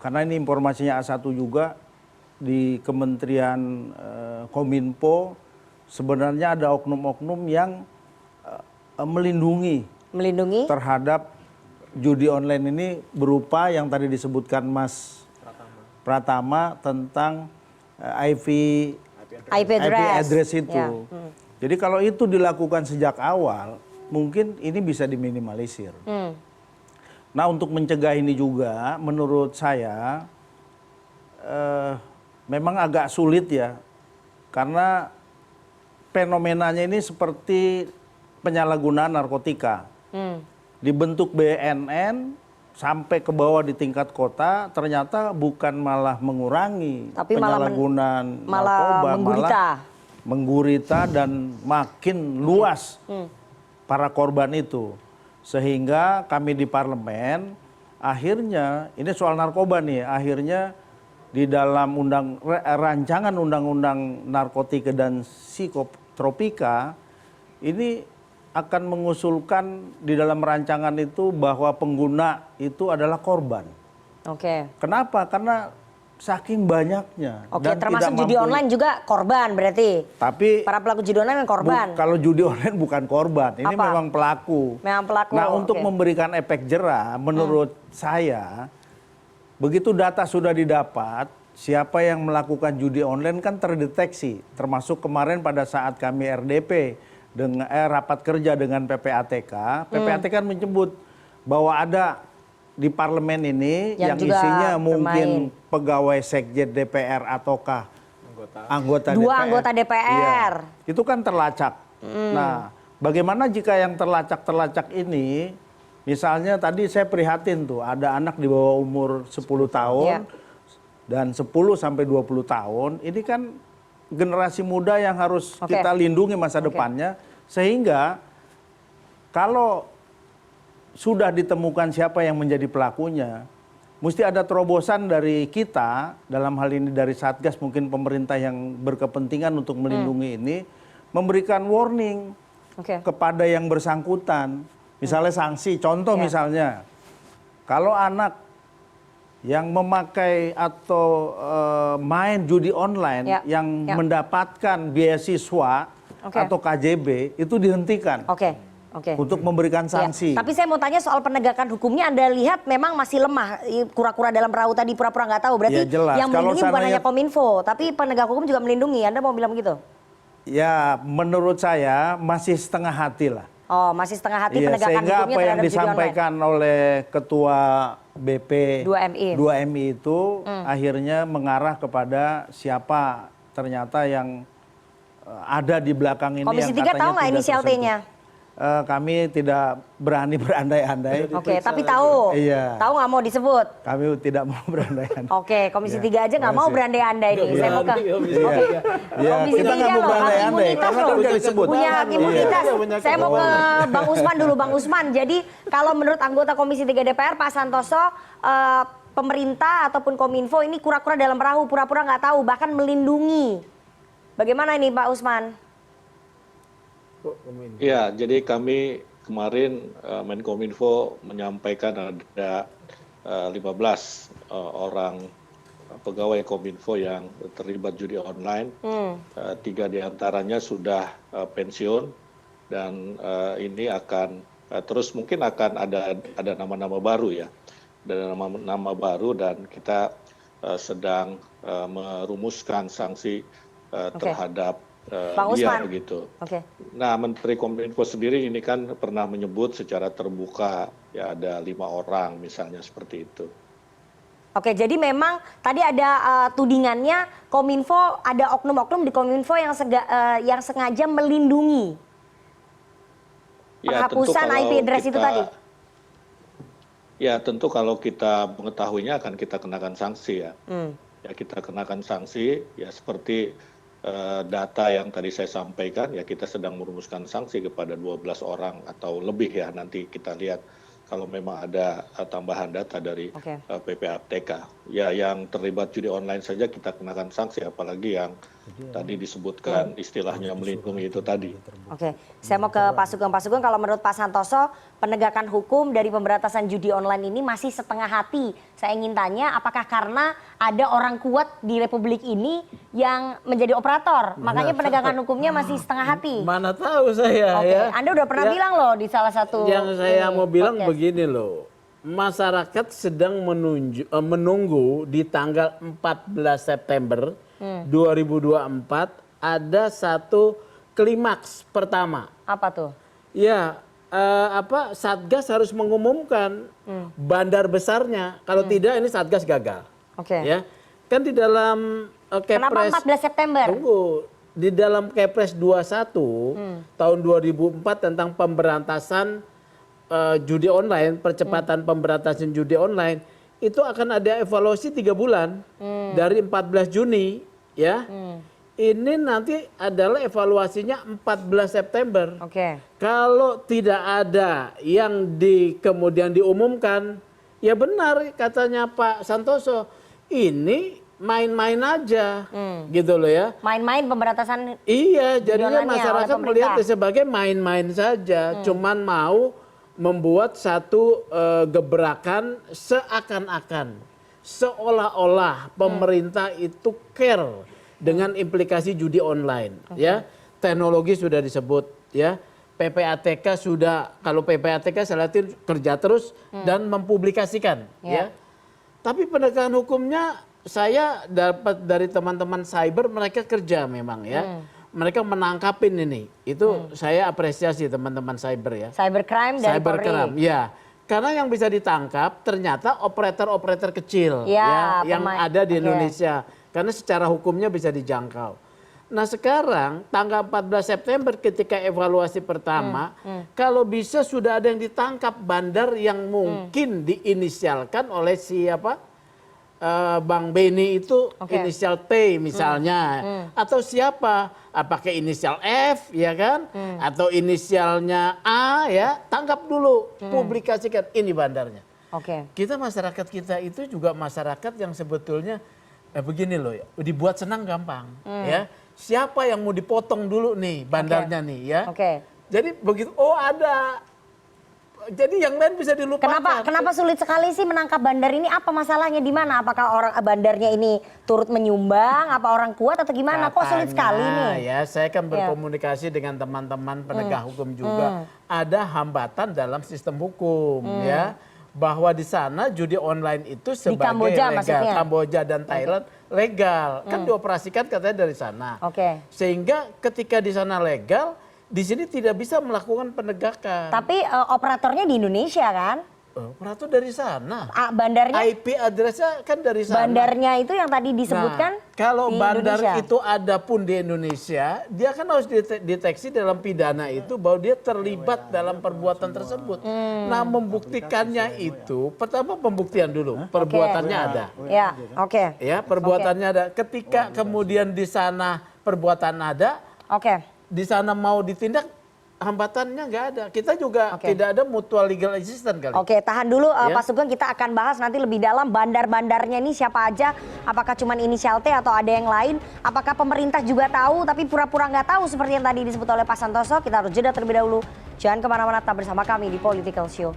karena ini informasinya A1 juga, di Kementerian Kominfo sebenarnya ada oknum-oknum yang melindungi terhadap judi online ini, berupa yang tadi disebutkan Mas Pratama tentang IP address itu. Ya. Jadi kalau itu dilakukan sejak awal, mungkin ini bisa diminimalisir. Nah, untuk mencegah ini juga menurut saya memang agak sulit ya, karena fenomenanya ini seperti penyalahgunaan narkotika. Dibentuk BNN sampai ke bawah di tingkat kota, ternyata bukan malah mengurangi penyalahgunaan narkoba, malah menggurita dan makin luas para korban itu. Sehingga kami di parlemen akhirnya, ini soal narkoba nih, akhirnya di dalam rancangan undang-undang narkotika dan psikotropika ini akan mengusulkan di dalam rancangan itu bahwa pengguna itu adalah korban. Oke. Kenapa? Karena saking banyaknya. Oke, dan termasuk judi online juga korban berarti. Tapi para pelaku judi online kan korban. Kalau judi online bukan korban, ini memang pelaku. Memang pelaku. Nah, untuk memberikan efek jera, menurut saya begitu data sudah didapat, siapa yang melakukan judi online kan terdeteksi. Termasuk kemarin pada saat kami RDP dengan rapat kerja dengan PPATK, PPATK kan menyebut bahwa ada di parlemen ini yang isinya mungkin pegawai sekjen DPR ataukah anggota Dua DPR. anggota DPR. Iya, itu kan terlacak. Nah, bagaimana jika yang terlacak ini, misalnya tadi saya prihatin tuh, ada anak di bawah umur 10 tahun dan 10 sampai 20 tahun, ini kan generasi muda yang harus kita lindungi masa depannya, sehingga kalau sudah ditemukan siapa yang menjadi pelakunya, mesti ada terobosan dari kita, dalam hal ini dari Satgas, mungkin pemerintah yang berkepentingan untuk melindungi ini, memberikan warning kepada yang bersangkutan. Misalnya sanksi, contoh misalnya, kalau anak yang memakai atau main judi online yang mendapatkan beasiswa atau KJB, itu dihentikan. Untuk memberikan sanksi. Tapi saya mau tanya soal penegakan hukumnya, Anda lihat memang masih lemah. Kura-kura dalam perahu tadi pura-pura nggak tahu. Berarti yang melindungi bukan hanya Kominfo, tapi penegak hukum juga melindungi. Anda mau bilang begitu? Ya, menurut saya masih setengah hati lah. Oh, masih setengah hati penegakan sehingga hukumnya apa yang terhadap judi disampaikan oleh Ketua BP 2MI itu akhirnya mengarah kepada siapa ternyata yang ada di belakang ini. Komisi yang 3 tahu nggak inisial T-nya? Kami tidak berani berandai-andai. Tapi tahu. Iya. Tahu nggak mau disebut? Kami tidak mau berandai-andai. Komisi 3 aja nggak mau berandai-andai nih. Saya mau ke Komisi kita 3 nggak mau loh, berandai-andai karena kan udah disebut. Punya hak imunitas. Saya mau ke Bang Usman dulu, Bang Usman. Jadi kalau menurut anggota Komisi 3 DPR, Pak Santoso, pemerintah ataupun Kominfo ini kura-kura dalam perahu, pura-pura nggak tahu, bahkan melindungi. Bagaimana ini Pak Usman? Ya, jadi kami kemarin Menkominfo menyampaikan ada 15 orang pegawai Kominfo yang terlibat judi online. 3 diantaranya sudah pensiun dan ini akan terus mungkin akan ada nama-nama baru ya, ada nama baru dan kita sedang merumuskan sanksi terhadap dia begitu. Nah, Menteri Kominfo sendiri ini kan pernah menyebut secara terbuka ya ada 5 orang misalnya seperti itu. Jadi memang tadi ada tudingannya Kominfo, ada oknum-oknum di Kominfo yang sengaja melindungi penghapusan IP address itu tadi. Ya, tentu kalau kita mengetahuinya akan kita kenakan sanksi ya. Ya, kita kenakan sanksi ya seperti data yang tadi saya sampaikan, ya kita sedang merumuskan sanksi kepada 12 orang atau lebih ya, nanti kita lihat kalau memang ada tambahan data dari PPATK. Ya, yang terlibat judi online saja kita kenakan sanksi, apalagi yang tadi disebutkan istilahnya melindungi itu tadi. Saya mau ke Pak Sugeng. Pak Sugeng, kalau menurut Pak Santoso, penegakan hukum dari pemberantasan judi online ini masih setengah hati. Saya ingin tanya, apakah karena ada orang kuat di Republik ini yang menjadi operator, makanya penegakan hukumnya masih setengah hati? Mana tahu saya ya. Anda udah pernah bilang loh di salah satu. Yang saya mau bilang begini loh, masyarakat sedang menunggu di tanggal 14 September 2024 ada satu klimaks pertama. Apa tuh? Ya, Satgas harus mengumumkan bandar besarnya. Kalau tidak ini Satgas gagal. Ya, kan di dalam Kepres. Kenapa 14 September? Tunggu, di dalam Kepres 21 tahun 2004 tentang pemberantasan judi online, percepatan pemberantasan judi online, itu akan ada evaluasi 3 bulan dari 14 Juni ya. Ini nanti adalah evaluasinya 14 September. Kalau tidak ada yang kemudian diumumkan, ya benar katanya Pak Santoso, ini main-main aja gitu loh ya. Main-main pemberantasan. Iya, jadinya masyarakat melihat sebagai main-main saja, cuman mau membuat satu gebrakan seakan-akan seolah-olah pemerintah itu care dengan implikasi judi online ya. Teknologi sudah disebut ya. PPATK sudah, kalau PPATK saya lihat kerja terus dan mempublikasikan ya. Tapi penegakan hukumnya saya dapat dari teman-teman cyber, mereka kerja memang ya. Mereka menangkapin ini. Itu saya apresiasi teman-teman cyber ya. Cybercrime dari Polri. Cybercrime, ya. Karena yang bisa ditangkap ternyata operator-operator kecil yang ada di Indonesia. Karena secara hukumnya bisa dijangkau. Nah sekarang tanggal 14 September ketika evaluasi pertama, kalau bisa sudah ada yang ditangkap bandar yang mungkin diinisialkan oleh siapa? Bang Beni itu inisial T misalnya, atau siapa? Apakah inisial F ya kan? Atau inisialnya A ya? Tangkap dulu, publikasikan ini bandarnya. Kita masyarakat kita itu juga masyarakat yang sebetulnya begini loh ya, dibuat senang gampang ya. Siapa yang mau dipotong dulu nih bandarnya nih ya. Jadi begitu, oh ada. Jadi yang lain bisa dilupakan. Kenapa sulit sekali sih menangkap bandar ini? Apa masalahnya di mana? Apakah orang bandarnya ini turut menyumbang? Apa orang kuat atau gimana? Kok sulit sekali nih? Ya, saya kan berkomunikasi dengan teman-teman penegak hukum juga. Ada hambatan dalam sistem hukum ya. Bahwa di sana judi online itu sebagai Kamboja, legal. maksudnya? Kamboja dan Thailand legal. Kan dioperasikan katanya dari sana. Sehingga ketika di sana legal, di sini tidak bisa melakukan penegakan. Tapi operatornya di Indonesia kan? Operator dari sana. Bandarnya? IP addressnya kan dari sana. Bandarnya itu yang tadi disebutkan kalau di bandar Indonesia. itu ada pun di Indonesia, dia kan harus deteksi dalam pidana itu bahwa dia terlibat dalam perbuatan tersebut. Nah membuktikannya itu, pertama pembuktian dulu, perbuatannya ada. Ya, Ya, perbuatannya ada. Ketika kemudian di sana perbuatan ada, di sana mau ditindak, hambatannya nggak ada. Kita juga tidak ada mutual legal assistance kali. Tahan dulu Pak Sugeng, kita akan bahas nanti lebih dalam bandar-bandarnya ini siapa aja. Apakah cuma inisial T atau ada yang lain? Apakah pemerintah juga tahu tapi pura-pura nggak tahu seperti yang tadi disebut oleh Pak Santoso? Kita harus jeda terlebih dahulu. Jangan kemana-mana, tetap bersama kami di Political Show.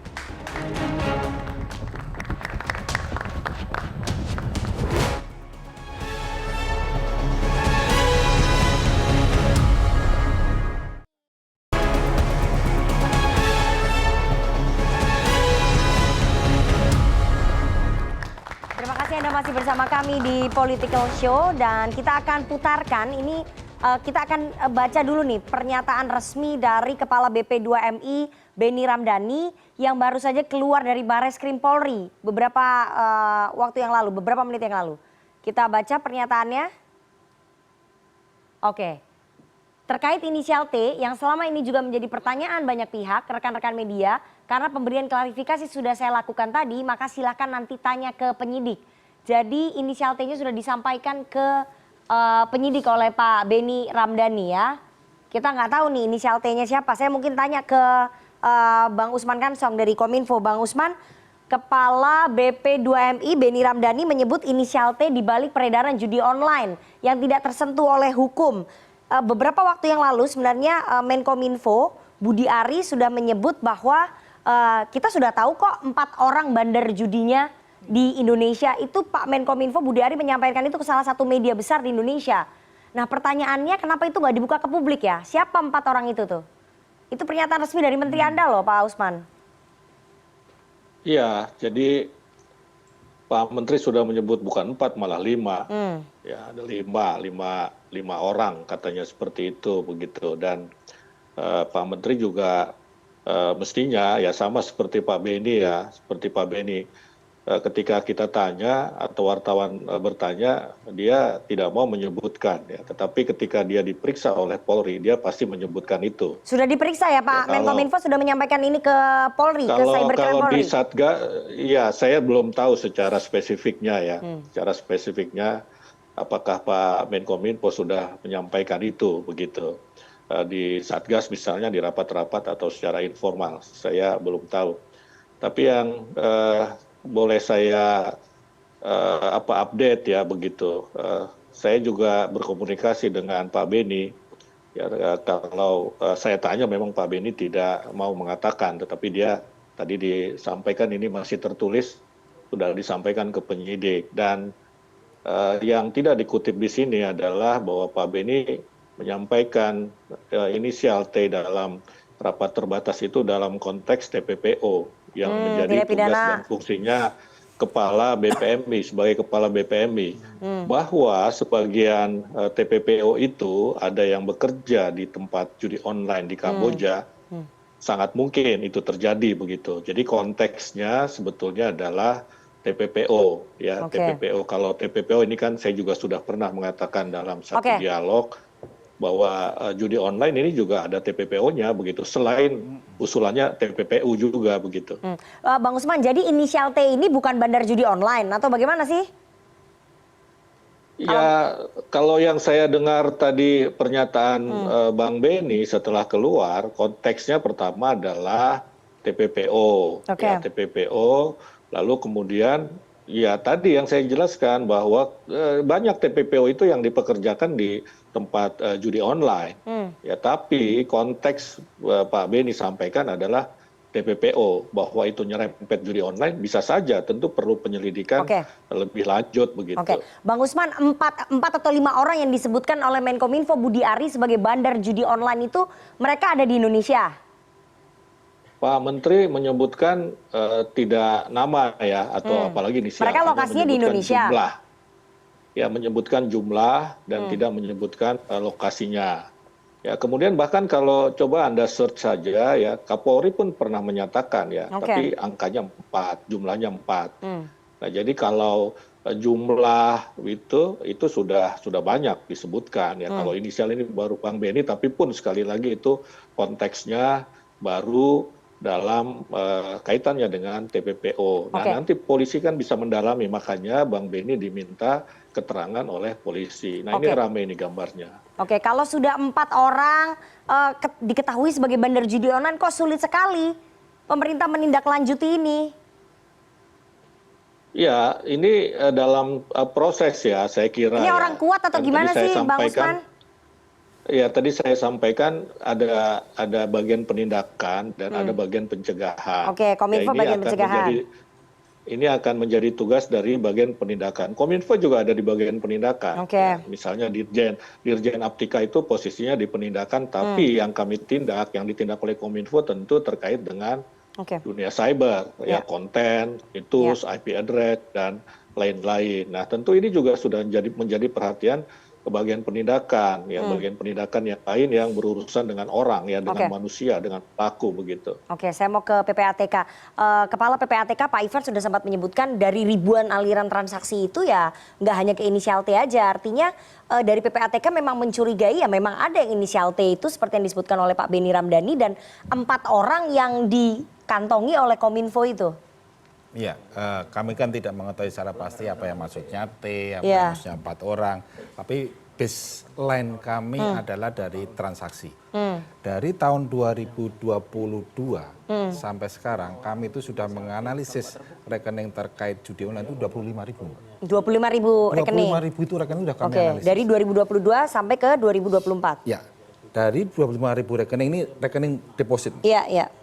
Masih bersama kami di Political Show dan kita akan putarkan ini, kita akan baca dulu nih pernyataan resmi dari Kepala BP2MI Beni Ramdhani yang baru saja keluar dari Barreskrim Polri beberapa waktu yang lalu, beberapa menit yang lalu. Kita baca pernyataannya. Terkait inisial T yang selama ini juga menjadi pertanyaan banyak pihak, rekan-rekan media, karena pemberian klarifikasi sudah saya lakukan tadi, maka silakan nanti tanya ke penyidik. Jadi inisial T-nya sudah disampaikan ke penyidik oleh Pak Beni Ramdhani ya. Kita nggak tahu nih inisial T-nya siapa. Saya mungkin tanya ke Bang Usman Kansong dari Kominfo. Bang Usman, Kepala BP2MI Beni Ramdhani menyebut inisial T di balik peredaran judi online yang tidak tersentuh oleh hukum. Beberapa waktu yang lalu sebenarnya Menkominfo Budi Ari sudah menyebut bahwa kita sudah tahu kok 4 orang bandar judinya di Indonesia. Itu Pak Menkominfo Budi Ari menyampaikan itu ke salah satu media besar di Indonesia. Nah pertanyaannya kenapa itu nggak dibuka ke publik ya? Siapa 4 orang itu tuh? Itu pernyataan resmi dari Menteri Anda loh Pak Usman. Iya, jadi Pak Menteri sudah menyebut bukan 4 malah 5. Ya ada 5 orang katanya seperti itu begitu. Dan Pak Menteri juga mestinya ya sama seperti Pak Beni ya, seperti Pak Beni. Ketika kita tanya atau wartawan bertanya, dia tidak mau menyebutkan ya. Tetapi ketika dia diperiksa oleh Polri, dia pasti menyebutkan itu. Sudah diperiksa ya Pak? Menkominfo sudah menyampaikan ini ke Polri, ke Cybercrime Kalau Polri? di Satgas, ya saya belum tahu secara spesifiknya ya. Secara spesifiknya apakah Pak Menkominfo sudah menyampaikan itu begitu. Di Satgas misalnya di rapat-rapat atau secara informal, saya belum tahu. Tapi yang boleh saya update ya begitu. Saya juga berkomunikasi dengan Pak Beni. Ya, kalau saya tanya memang Pak Beni tidak mau mengatakan, tetapi dia tadi disampaikan ini masih tertulis, sudah disampaikan ke penyidik. Dan yang tidak dikutip di sini adalah bahwa Pak Beni menyampaikan inisial T dalam rapat terbatas itu dalam konteks TPPO yang menjadi tugas dan fungsinya kepala BPMI, sebagai kepala BPMI, bahwa sebagian TPPO itu ada yang bekerja di tempat judi online di Kamboja, sangat mungkin itu terjadi begitu. Jadi konteksnya sebetulnya adalah TPPO, ya. TPPO. Kalau TPPO ini kan saya juga sudah pernah mengatakan dalam satu dialog bahwa judi online ini juga ada TPPO-nya begitu. Selain usulannya TPPU juga begitu. Bang Usman, jadi inisial T ini bukan bandar judi online atau bagaimana sih? Ya, kalau yang saya dengar tadi pernyataan Bang Beni setelah keluar, konteksnya pertama adalah TPPO. Ya, TPPO, lalu kemudian ya tadi yang saya jelaskan bahwa banyak TPPO itu yang dipekerjakan di tempat judi online. Ya, tapi konteks Pak Beni sampaikan adalah TPPO, bahwa itu nyerempet judi online bisa saja, tentu perlu penyelidikan lebih lanjut begitu. Bang Usman, 4 atau 5 orang yang disebutkan oleh Menkominfo Budi Ari sebagai bandar judi online itu mereka ada di Indonesia? Pak Menteri menyebutkan tidak nama ya, atau apalagi inisial. Mereka lokasinya di Indonesia. Jumlah. Ya, menyebutkan jumlah dan tidak menyebutkan lokasinya. Ya, kemudian bahkan kalau coba Anda search saja ya, Kapolri pun pernah menyatakan ya, tapi angkanya 4, jumlahnya 4. Nah, jadi kalau jumlah itu sudah banyak disebutkan ya. Kalau inisial ini baru Bang Beni, tapi pun sekali lagi itu konteksnya baru dalam kaitannya dengan TPPO. Nah, nanti polisi kan bisa mendalami, makanya Bang Beni diminta keterangan oleh polisi. Nah, ini ramai ini gambarnya. Kalau sudah 4 orang diketahui sebagai bandar judi online, kok sulit sekali pemerintah menindaklanjuti ini? Ya, ini dalam proses ya, saya kira. Ini orang kuat atau gimana sih, Bang Usman? Ya, tadi saya sampaikan ada bagian penindakan dan ada bagian pencegahan. Kominfo bagian pencegahan. Ini akan menjadi tugas dari bagian penindakan. Kominfo juga ada di bagian penindakan. Ya, misalnya Dirjen Aptika itu posisinya di penindakan, tapi yang kami tindak, yang ditindak oleh Kominfo tentu terkait dengan dunia cyber, ya konten, situs, IP address dan lain-lain. Nah, tentu ini juga sudah menjadi perhatian ke bagian penindakan, ya bagian penindakan yang lain yang berurusan dengan orang, ya dengan manusia, dengan pelaku begitu. Saya mau ke PPATK. Kepala PPATK Pak Ivan sudah sempat menyebutkan dari ribuan aliran transaksi itu ya nggak hanya ke inisial T aja. Artinya dari PPATK memang mencurigai ya memang ada yang inisial T itu seperti yang disebutkan oleh Pak Beni Ramdhani dan 4 orang yang dikantongi oleh Kominfo itu. Iya, kami kan tidak mengetahui secara pasti apa yang maksudnya T, apa yang maksudnya 4 orang. Tapi baseline kami adalah dari transaksi. Dari tahun 2022 sampai sekarang kami itu sudah menganalisis rekening terkait judi online itu 25.000. 25.000 rekening? 25.000 itu rekening sudah kami analisis. Dari 2022 sampai ke 2024? Ya, dari 25.000 rekening ini rekening deposit. Iya.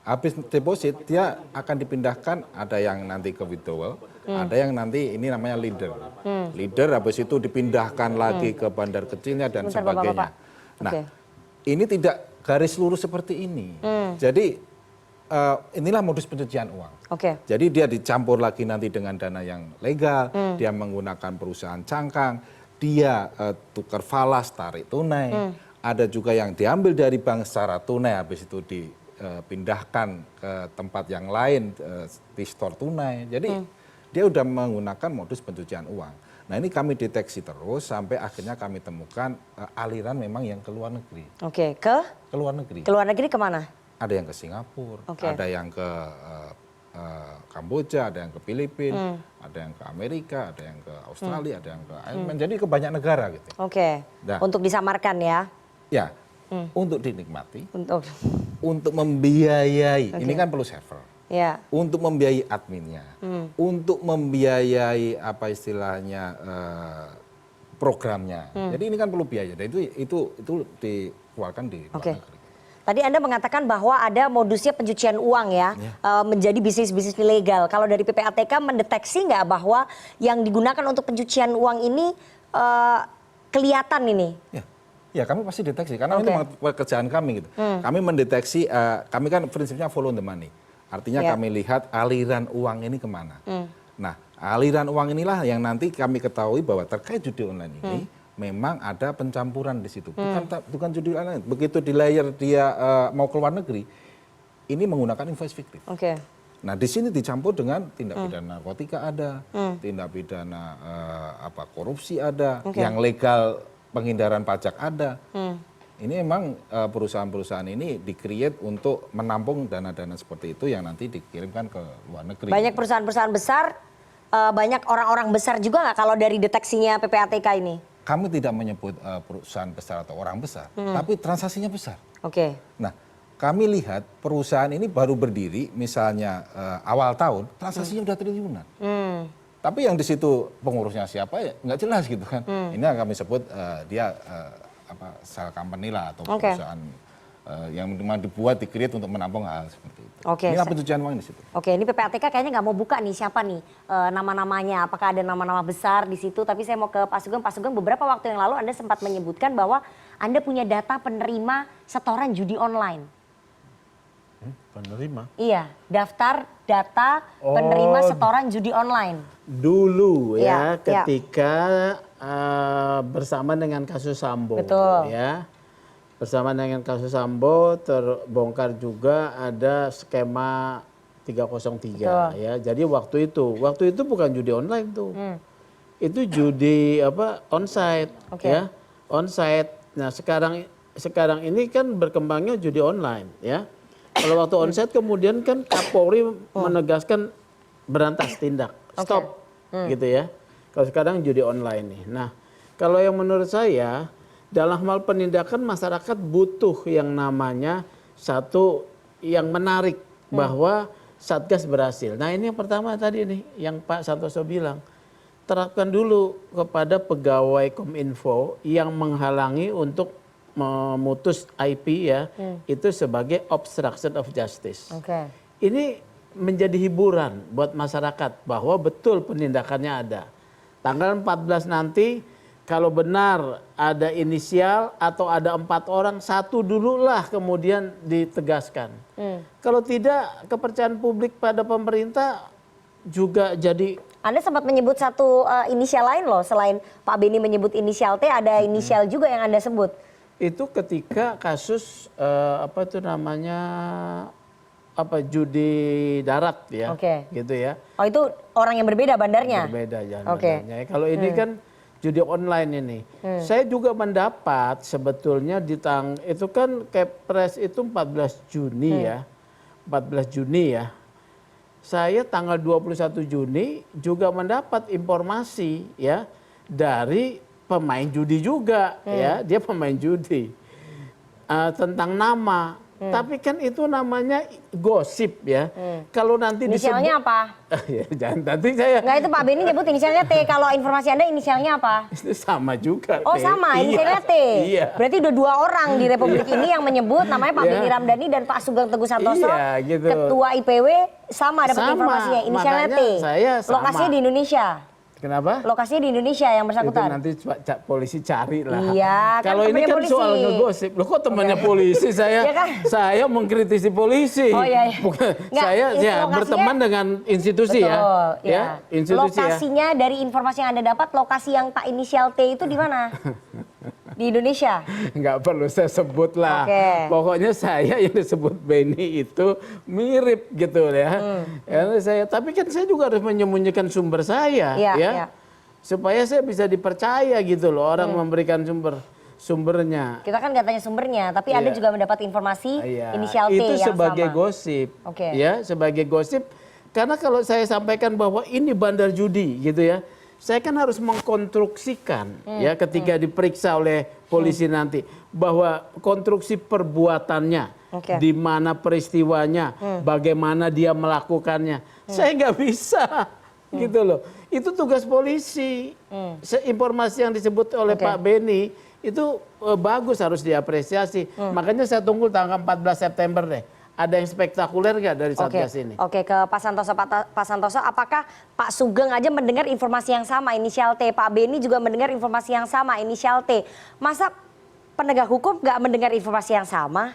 Habis deposit dia akan dipindahkan, ada yang nanti ke withdrawal, ada yang nanti ini namanya leader. Leader habis itu dipindahkan lagi ke bandar kecilnya dan sebagainya. Nah, ini tidak garis lurus seperti ini. Jadi inilah modus pencucian uang. Jadi dia dicampur lagi nanti dengan dana yang legal, dia menggunakan perusahaan cangkang, dia tukar falas, tarik tunai. Ada juga yang diambil dari bank secara tunai, habis itu dipindahkan ke tempat yang lain di store tunai. Jadi dia udah menggunakan modus pencucian uang. Nah, ini kami deteksi terus sampai akhirnya kami temukan aliran memang yang ke luar negeri. Ke luar negeri. Ke luar negeri kemana? Ada yang ke Singapura, ada yang ke Kamboja, ada yang ke Filipina, ada yang ke Amerika, ada yang ke Australia, ada yang ke Ireland. Jadi ke banyak negara gitu. Nah, untuk disamarkan ya? Ya. Untuk dinikmati, untuk membiayai, ini kan perlu server, untuk membiayai adminnya, untuk membiayai apa istilahnya programnya. Jadi ini kan perlu biaya, dan itu dikeluarkan di luar negeri. Tadi Anda mengatakan bahwa ada modusnya pencucian uang ya, menjadi bisnis-bisnis ilegal. Kalau dari PPATK mendeteksi nggak bahwa yang digunakan untuk pencucian uang ini kelihatan ini? Ya, kami pasti deteksi karena ini pekerjaan kami gitu. Kami mendeteksi, kami kan prinsipnya follow the money. Artinya kami lihat aliran uang ini kemana. Nah, aliran uang inilah yang nanti kami ketahui bahwa terkait judi online ini memang ada pencampuran di situ. Bukan judi online. Begitu di layer dia mau ke luar negeri, ini menggunakan invoice fiktif. Nah, di sini dicampur dengan tindak pidana narkotika ada, tindak pidana korupsi ada, yang legal penghindaran pajak ada. Ini memang perusahaan-perusahaan ini di-create untuk menampung dana-dana seperti itu yang nanti dikirimkan ke luar negeri. Banyak perusahaan-perusahaan besar, banyak orang-orang besar juga nggak kalau dari deteksinya PPATK ini? Kami tidak menyebut perusahaan besar atau orang besar, tapi transaksinya besar. Nah, kami lihat perusahaan ini baru berdiri, misalnya awal tahun, transaksinya udah triliunan. Tapi yang di situ pengurusnya siapa ya nggak jelas gitu kan. Ini yang kami sebut dia shell company lah atau perusahaan yang memang dibuat di-create untuk menampung hal seperti itu. Inilah pencucian uang di situ. Ini PPATK kayaknya nggak mau buka nih siapa nih nama-namanya. Apakah ada nama-nama besar di situ? Tapi saya mau ke Pak Sugeng. Pak Sugeng, beberapa waktu yang lalu Anda sempat menyebutkan bahwa Anda punya data penerima setoran judi online. Penerima? Iya, daftar data penerima setoran judi online. Dulu ketika bersama dengan kasus Sambo. Ya. Bersama dengan kasus Sambo terbongkar juga ada skema 303 ya. Jadi waktu itu bukan judi online tuh. Itu judi onsite ya. Onsite. Nah, sekarang ini kan berkembangnya judi online ya. Kalau waktu onsite kemudian kan Kapolri menegaskan berantas tindak. Stop gitu ya. Kalau sekarang judi online nih. Nah, kalau yang menurut saya dalam hal penindakan masyarakat butuh yang namanya satu yang menarik bahwa Satgas berhasil. Nah, ini yang pertama tadi nih yang Pak Santoso bilang. Terapkan dulu kepada pegawai Kominfo yang menghalangi untuk memutus IP ya, itu sebagai obstruction of justice. Ini menjadi hiburan buat masyarakat bahwa betul penindakannya ada. Tanggal 14 nanti kalau benar ada inisial atau ada 4 orang, satu dululah kemudian ditegaskan. Kalau tidak, kepercayaan publik pada pemerintah juga jadi. Anda sempat menyebut satu inisial lain loh, selain Pak Beni menyebut inisial T, ada inisial juga yang Anda sebut. Itu ketika kasus judi darat ya, gitu ya. Oh, itu orang yang berbeda bandarnya? Berbeda bandarnya. Kalau ini kan judi online ini. Saya juga mendapat sebetulnya itu kan Kepres itu 14 Juni ya. 14 Juni ya. Saya tanggal 21 Juni juga mendapat informasi ya dari pemain judi juga ya, dia pemain judi tentang nama, tapi kan itu namanya gosip ya. Kalau nanti inisialnya apa? Ya, jangan nanti saya. Enggak, itu Pak Beni nyebut inisialnya T. Kalau informasi Anda inisialnya apa? Itu sama juga. Oh, sama, inisialnya T. Iya. Berarti udah 2 orang di Republik ini yang menyebut namanya Pak Beni Ramdhani dan Pak Sugeng Teguh Santoso. Iya, gitu. Ketua IPW sama dapat informasinya, inisialnya T. Saya sama. Lokasinya di Indonesia. Kenapa? Lokasinya di Indonesia yang bersangkutan. Itu nanti polisi cari lah. Iya, kan kalau ini kan polisi. soal ngegosip. Loh, kok temannya polisi saya? Ya kan? Saya mengkritisi polisi. Oh iya. Bukan, saya ya berteman dengan institusi. Betul, ya. Institusi lokasinya dari informasi yang Anda dapat, lokasi yang tak inisial T itu di mana? Di Indonesia? Nggak perlu saya sebut lah. Pokoknya saya yang disebut Beni itu mirip gitu ya. Tapi kan saya juga harus menyembunyikan sumber saya. Ya. Supaya saya bisa dipercaya gitu loh, orang memberikan sumbernya. Kita kan nggak tanya sumbernya, tapi Anda juga mendapat informasi inisial T itu yang sebagai sama. Gosip. Ya, sebagai gosip. Karena kalau saya sampaikan bahwa ini bandar judi gitu ya, saya kan harus mengkonstruksikan ya ketika diperiksa oleh polisi nanti bahwa konstruksi perbuatannya, di mana peristiwanya, bagaimana dia melakukannya. Saya nggak bisa gitu loh. Itu tugas polisi. Informasi yang disebut oleh Pak Beni itu bagus, harus diapresiasi. Makanya saya tunggu tanggal 14 September deh. Ada yang spektakuler nggak dari Satgas ini? Oke, ke Pak Santoso. Pak Santoso, apakah Pak Sugeng aja mendengar informasi yang sama, inisial T? Pak Beni juga mendengar informasi yang sama, inisial T. Masa penegak hukum nggak mendengar informasi yang sama?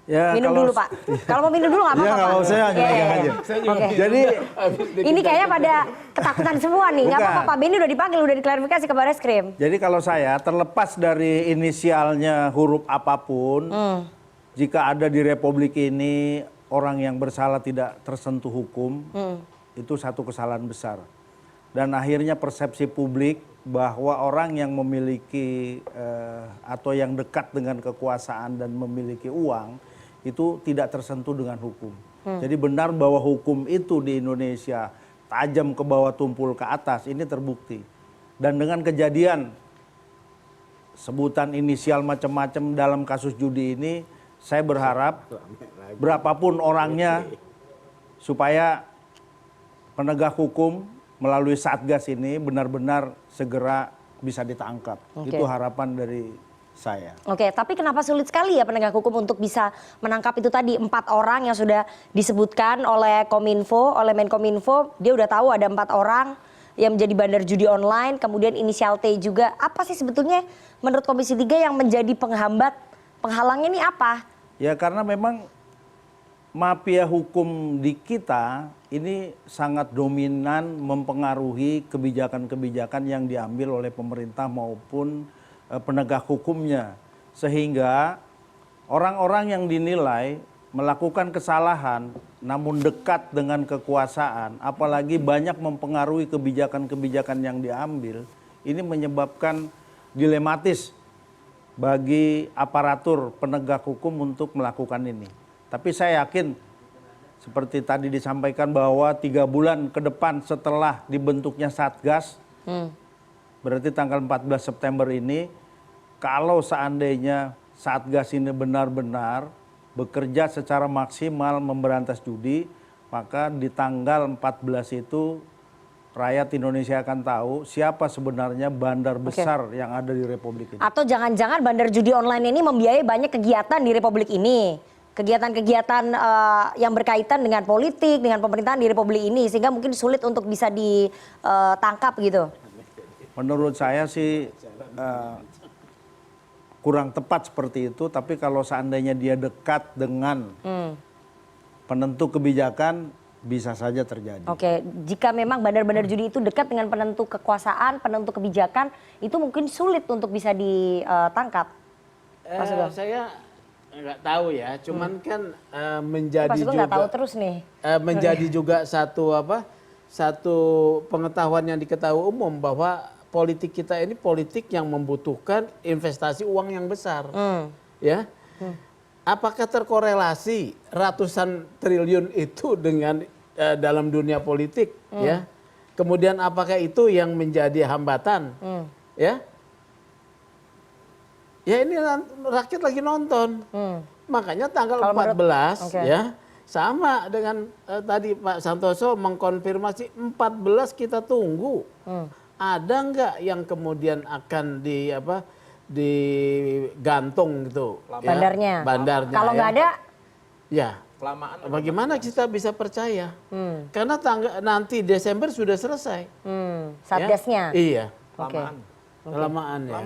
Ya, Minum dulu Pak. Kalau mau minum dulu nggak apa-apa. Ya, nggak Pak. mau, saya hanya pegang aja. Oke. Jadi Ini kayaknya pada ketakutan semua nih. Nggak Bukan. apa-apa, Pak Benny udah dipanggil, udah diklarifikasi ke Barreskrim. Jadi kalau saya terlepas dari inisialnya huruf apapun, jika ada di Republik ini orang yang bersalah tidak tersentuh hukum, itu satu kesalahan besar. Dan akhirnya persepsi publik bahwa orang yang memiliki atau yang dekat dengan kekuasaan dan memiliki uang itu tidak tersentuh dengan hukum. Jadi benar bahwa hukum itu di Indonesia tajam ke bawah tumpul ke atas, ini terbukti. Dan dengan kejadian sebutan inisial macam-macam dalam kasus judi ini, saya berharap berapapun orangnya supaya penegak hukum melalui Satgas ini benar-benar segera bisa ditangkap. Oke. Itu harapan dari saya. Oke, tapi kenapa sulit sekali ya penegak hukum untuk bisa menangkap itu tadi 4 orang yang sudah disebutkan oleh Kominfo, oleh Menkominfo, dia udah tahu ada 4 orang yang menjadi bandar judi online, kemudian inisial T juga. Apa sih sebetulnya menurut Komisi 3 yang menjadi penghambat, penghalangnya ini apa? Ya karena memang mafia hukum di kita ini sangat dominan mempengaruhi kebijakan-kebijakan yang diambil oleh pemerintah maupun penegak hukumnya. Sehingga orang-orang yang dinilai melakukan kesalahan namun dekat dengan kekuasaan, apalagi banyak mempengaruhi kebijakan-kebijakan yang diambil, ini menyebabkan dilematis bagi aparatur penegak hukum untuk melakukan ini. Tapi saya yakin seperti tadi disampaikan bahwa 3 bulan ke depan setelah dibentuknya Satgas, berarti tanggal 14 September ini, kalau seandainya Satgas ini benar-benar bekerja secara maksimal memberantas judi, maka di tanggal 14 itu rakyat Indonesia akan tahu siapa sebenarnya bandar besar yang ada di Republik ini. Atau jangan-jangan bandar judi online ini membiayai banyak kegiatan di Republik ini. Kegiatan-kegiatan yang berkaitan dengan politik, dengan pemerintahan di Republik ini. Sehingga mungkin sulit untuk bisa ditangkap gitu. Menurut saya sih kurang tepat seperti itu. Tapi kalau seandainya dia dekat dengan penentu kebijakan, bisa saja terjadi. Oke, jika memang bandar-bandar judi itu dekat dengan penentu kekuasaan, penentu kebijakan, itu mungkin sulit untuk bisa ditangkap. Pak Sugeng. Saya nggak tahu ya, cuman kan menjadi Pak Sugeng juga nggak tahu terus nih. Menjadi juga satu pengetahuan yang diketahui umum bahwa politik kita ini politik yang membutuhkan investasi uang yang besar, ya. Apakah terkorelasi ratusan triliun itu dengan dalam dunia politik, ya? Kemudian apakah itu yang menjadi hambatan, ya? Ya ini rakyat lagi nonton, makanya tanggal 14 ya sama dengan tadi Pak Santoso mengkonfirmasi 14 kita tunggu. Ada nggak yang kemudian akan digantung gitu? Bandarnya. Bandarnya. Kalau nggak ada, ya. Bagaimana kita bisa percaya? Karena nanti Desember sudah selesai. Satgasnya. Ya? Iya. Oke. Kelamaan ya.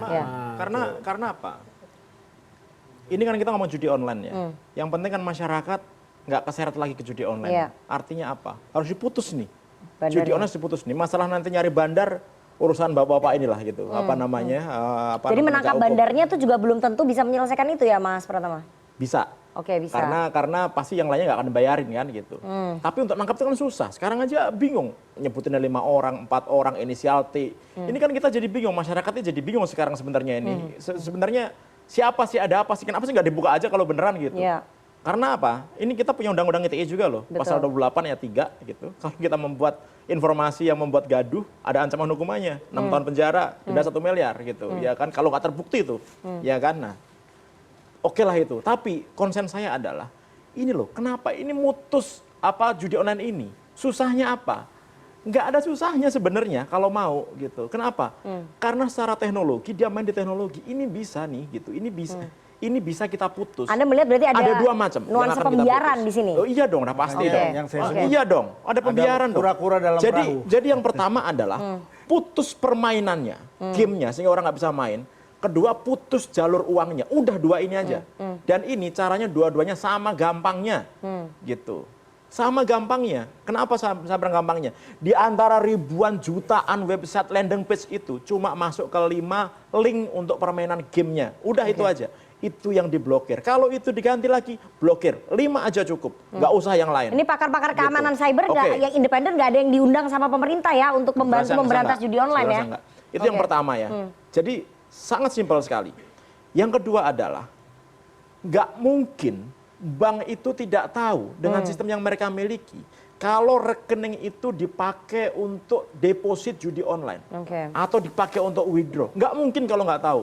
Karena apa? Ini kan kita ngomong judi online ya. Yang penting kan masyarakat nggak keseret lagi ke judi online. Iya. Artinya apa? Harus diputus nih. Bandarnya. Judi online harus diputus nih. Masalah nanti nyari bandar urusan bapak-bapak inilah gitu. Apa namanya? Jadi menangkap bandarnya tuh juga belum tentu bisa menyelesaikan itu ya Mas Pratama? Bisa. Oke, bisa. Karena pasti yang lainnya nggak akan dibayarin kan gitu. Tapi untuk nangkap itu kan susah. Sekarang aja bingung nyebutinnya 5 orang, 4 orang inisial T. Ini kan kita jadi bingung, masyarakatnya jadi bingung sekarang sebenarnya ini. Sebenarnya siapa sih, ada apa sih, kenapa sih nggak dibuka aja kalau beneran gitu. Iya. Karena apa? Ini kita punya undang-undang ITE juga loh. Betul. Pasal 28 ayat 3 gitu. Kalau kita membuat informasi yang membuat gaduh, ada ancaman hukumannya 6 tahun penjara, denda 1 miliar gitu. Ya kan kalau nggak terbukti itu. Ya kan. Nah, oke lah itu, tapi konsen saya adalah ini loh, kenapa ini mutus judi online ini? Susahnya apa? Nggak ada susahnya sebenarnya kalau mau gitu. Kenapa? Karena secara teknologi dia main di teknologi ini bisa nih gitu. Ini bisa kita putus. Anda melihat berarti ada 2 macam nuansa pembiaran di sini. Oh iya dong, udah pasti dong. Yang saya sebut. Iya dong, ada pembiaran dong. Kura-kura dalam perahu. Jadi yang pertama adalah putus permainannya, gamenya sehingga orang nggak bisa main. kedua putus jalur uangnya. Udah dua ini aja. Dan ini caranya dua-duanya sama gampangnya. Gitu. Sama gampangnya. Kenapa sama gampangnya? Di antara ribuan jutaan website landing page itu cuma masuk ke 5 link untuk permainan gamenya. Udah itu aja. Itu yang diblokir. Kalau itu diganti lagi, blokir. 5 aja cukup. Nggak usah yang lain. Ini pakar-pakar keamanan cyber yang independen nggak ada yang diundang sama pemerintah ya untuk membantu memberantas judi online ya? Itu yang pertama ya. Jadi sangat simpel sekali. Yang kedua adalah nggak mungkin bank itu tidak tahu dengan sistem yang mereka miliki kalau rekening itu dipakai untuk deposit judi online atau dipakai untuk withdraw. Nggak mungkin kalau nggak tahu.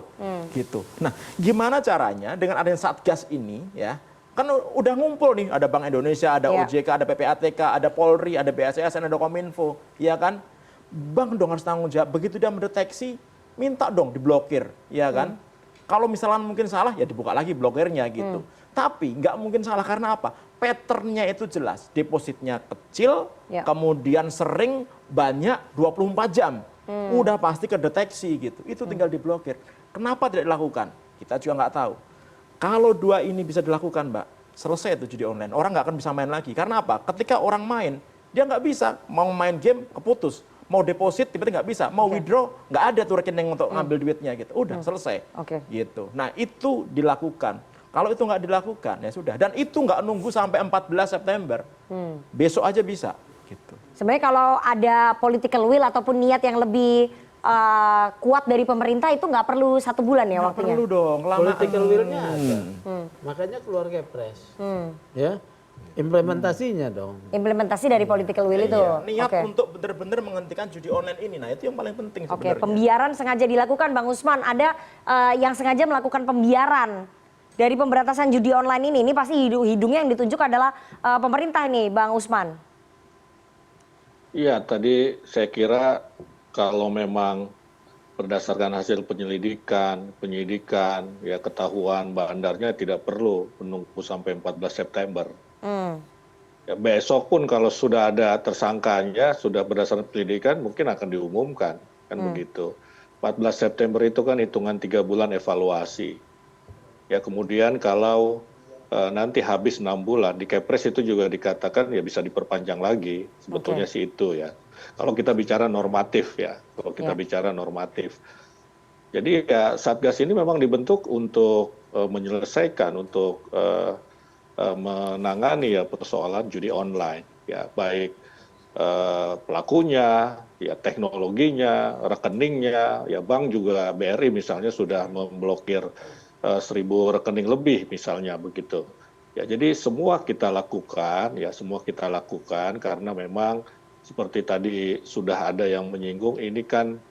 Gitu. Nah, gimana caranya dengan adanya Satgas ini ya? Kan udah ngumpul nih, ada Bank Indonesia, ada OJK, ada PPATK, ada Polri, ada BSSN, ada Kominfo, ya kan? Bank dong harus tanggung jawab. Begitu dia mendeteksi, minta dong diblokir, ya kan? Kalau misalnya mungkin salah, ya dibuka lagi blokirnya gitu. Tapi nggak mungkin salah karena apa? Patternnya itu jelas. Depositnya kecil, kemudian sering, banyak, 24 jam. Udah pasti kedeteksi gitu. Itu tinggal diblokir. Kenapa tidak dilakukan? Kita juga nggak tahu. Kalau dua ini bisa dilakukan, Mbak, selesai itu judi online. Orang nggak akan bisa main lagi. Karena apa? Ketika orang main, dia nggak bisa. Mau main game, keputus. Mau deposit, tiba-tiba nggak bisa. Mau withdraw, nggak ada tuh rekening untuk ngambil duitnya gitu. Udah, selesai. Gitu. Nah, itu dilakukan. Kalau itu nggak dilakukan, ya sudah. Dan itu nggak nunggu sampai 14 September. Besok aja bisa. Gitu. Sebenarnya kalau ada political will ataupun niat yang lebih kuat dari pemerintah itu nggak perlu 1 bulan ya waktunya? Nggak perlu dong. Political will-nya ada. Makanya keluar Kepres. Ya. Implementasinya dong. Implementasi dari political will itu. Niat untuk benar-benar menghentikan judi online ini. Nah, itu yang paling penting sebenarnya. Pembiaran sengaja dilakukan, Bang Usman. Ada yang sengaja melakukan pembiaran dari pemberantasan judi online ini. Ini pasti hidungnya yang ditunjuk adalah pemerintah nih, Bang Usman. Iya, tadi saya kira kalau memang berdasarkan hasil penyidikan, ya ketahuan bandarnya tidak perlu menunggu sampai 14 September. Ya, besok pun kalau sudah ada tersangkanya, sudah berdasarkan penyelidikan, mungkin akan diumumkan. Kan begitu. 14 September itu kan hitungan 3 bulan evaluasi. Ya kemudian kalau nanti habis 6 bulan, di Kepres itu juga dikatakan ya bisa diperpanjang lagi. Sebetulnya sih itu ya. Kalau kita bicara normatif ya. Kalau kita bicara normatif. Jadi ya Satgas ini memang dibentuk untuk menyelesaikan, untuk menangani ya persoalan judi online, ya baik pelakunya, ya teknologinya, rekeningnya, ya bank juga BRI misalnya sudah memblokir 1.000 rekening lebih misalnya begitu. Ya jadi semua kita lakukan, karena memang seperti tadi sudah ada yang menyinggung ini kan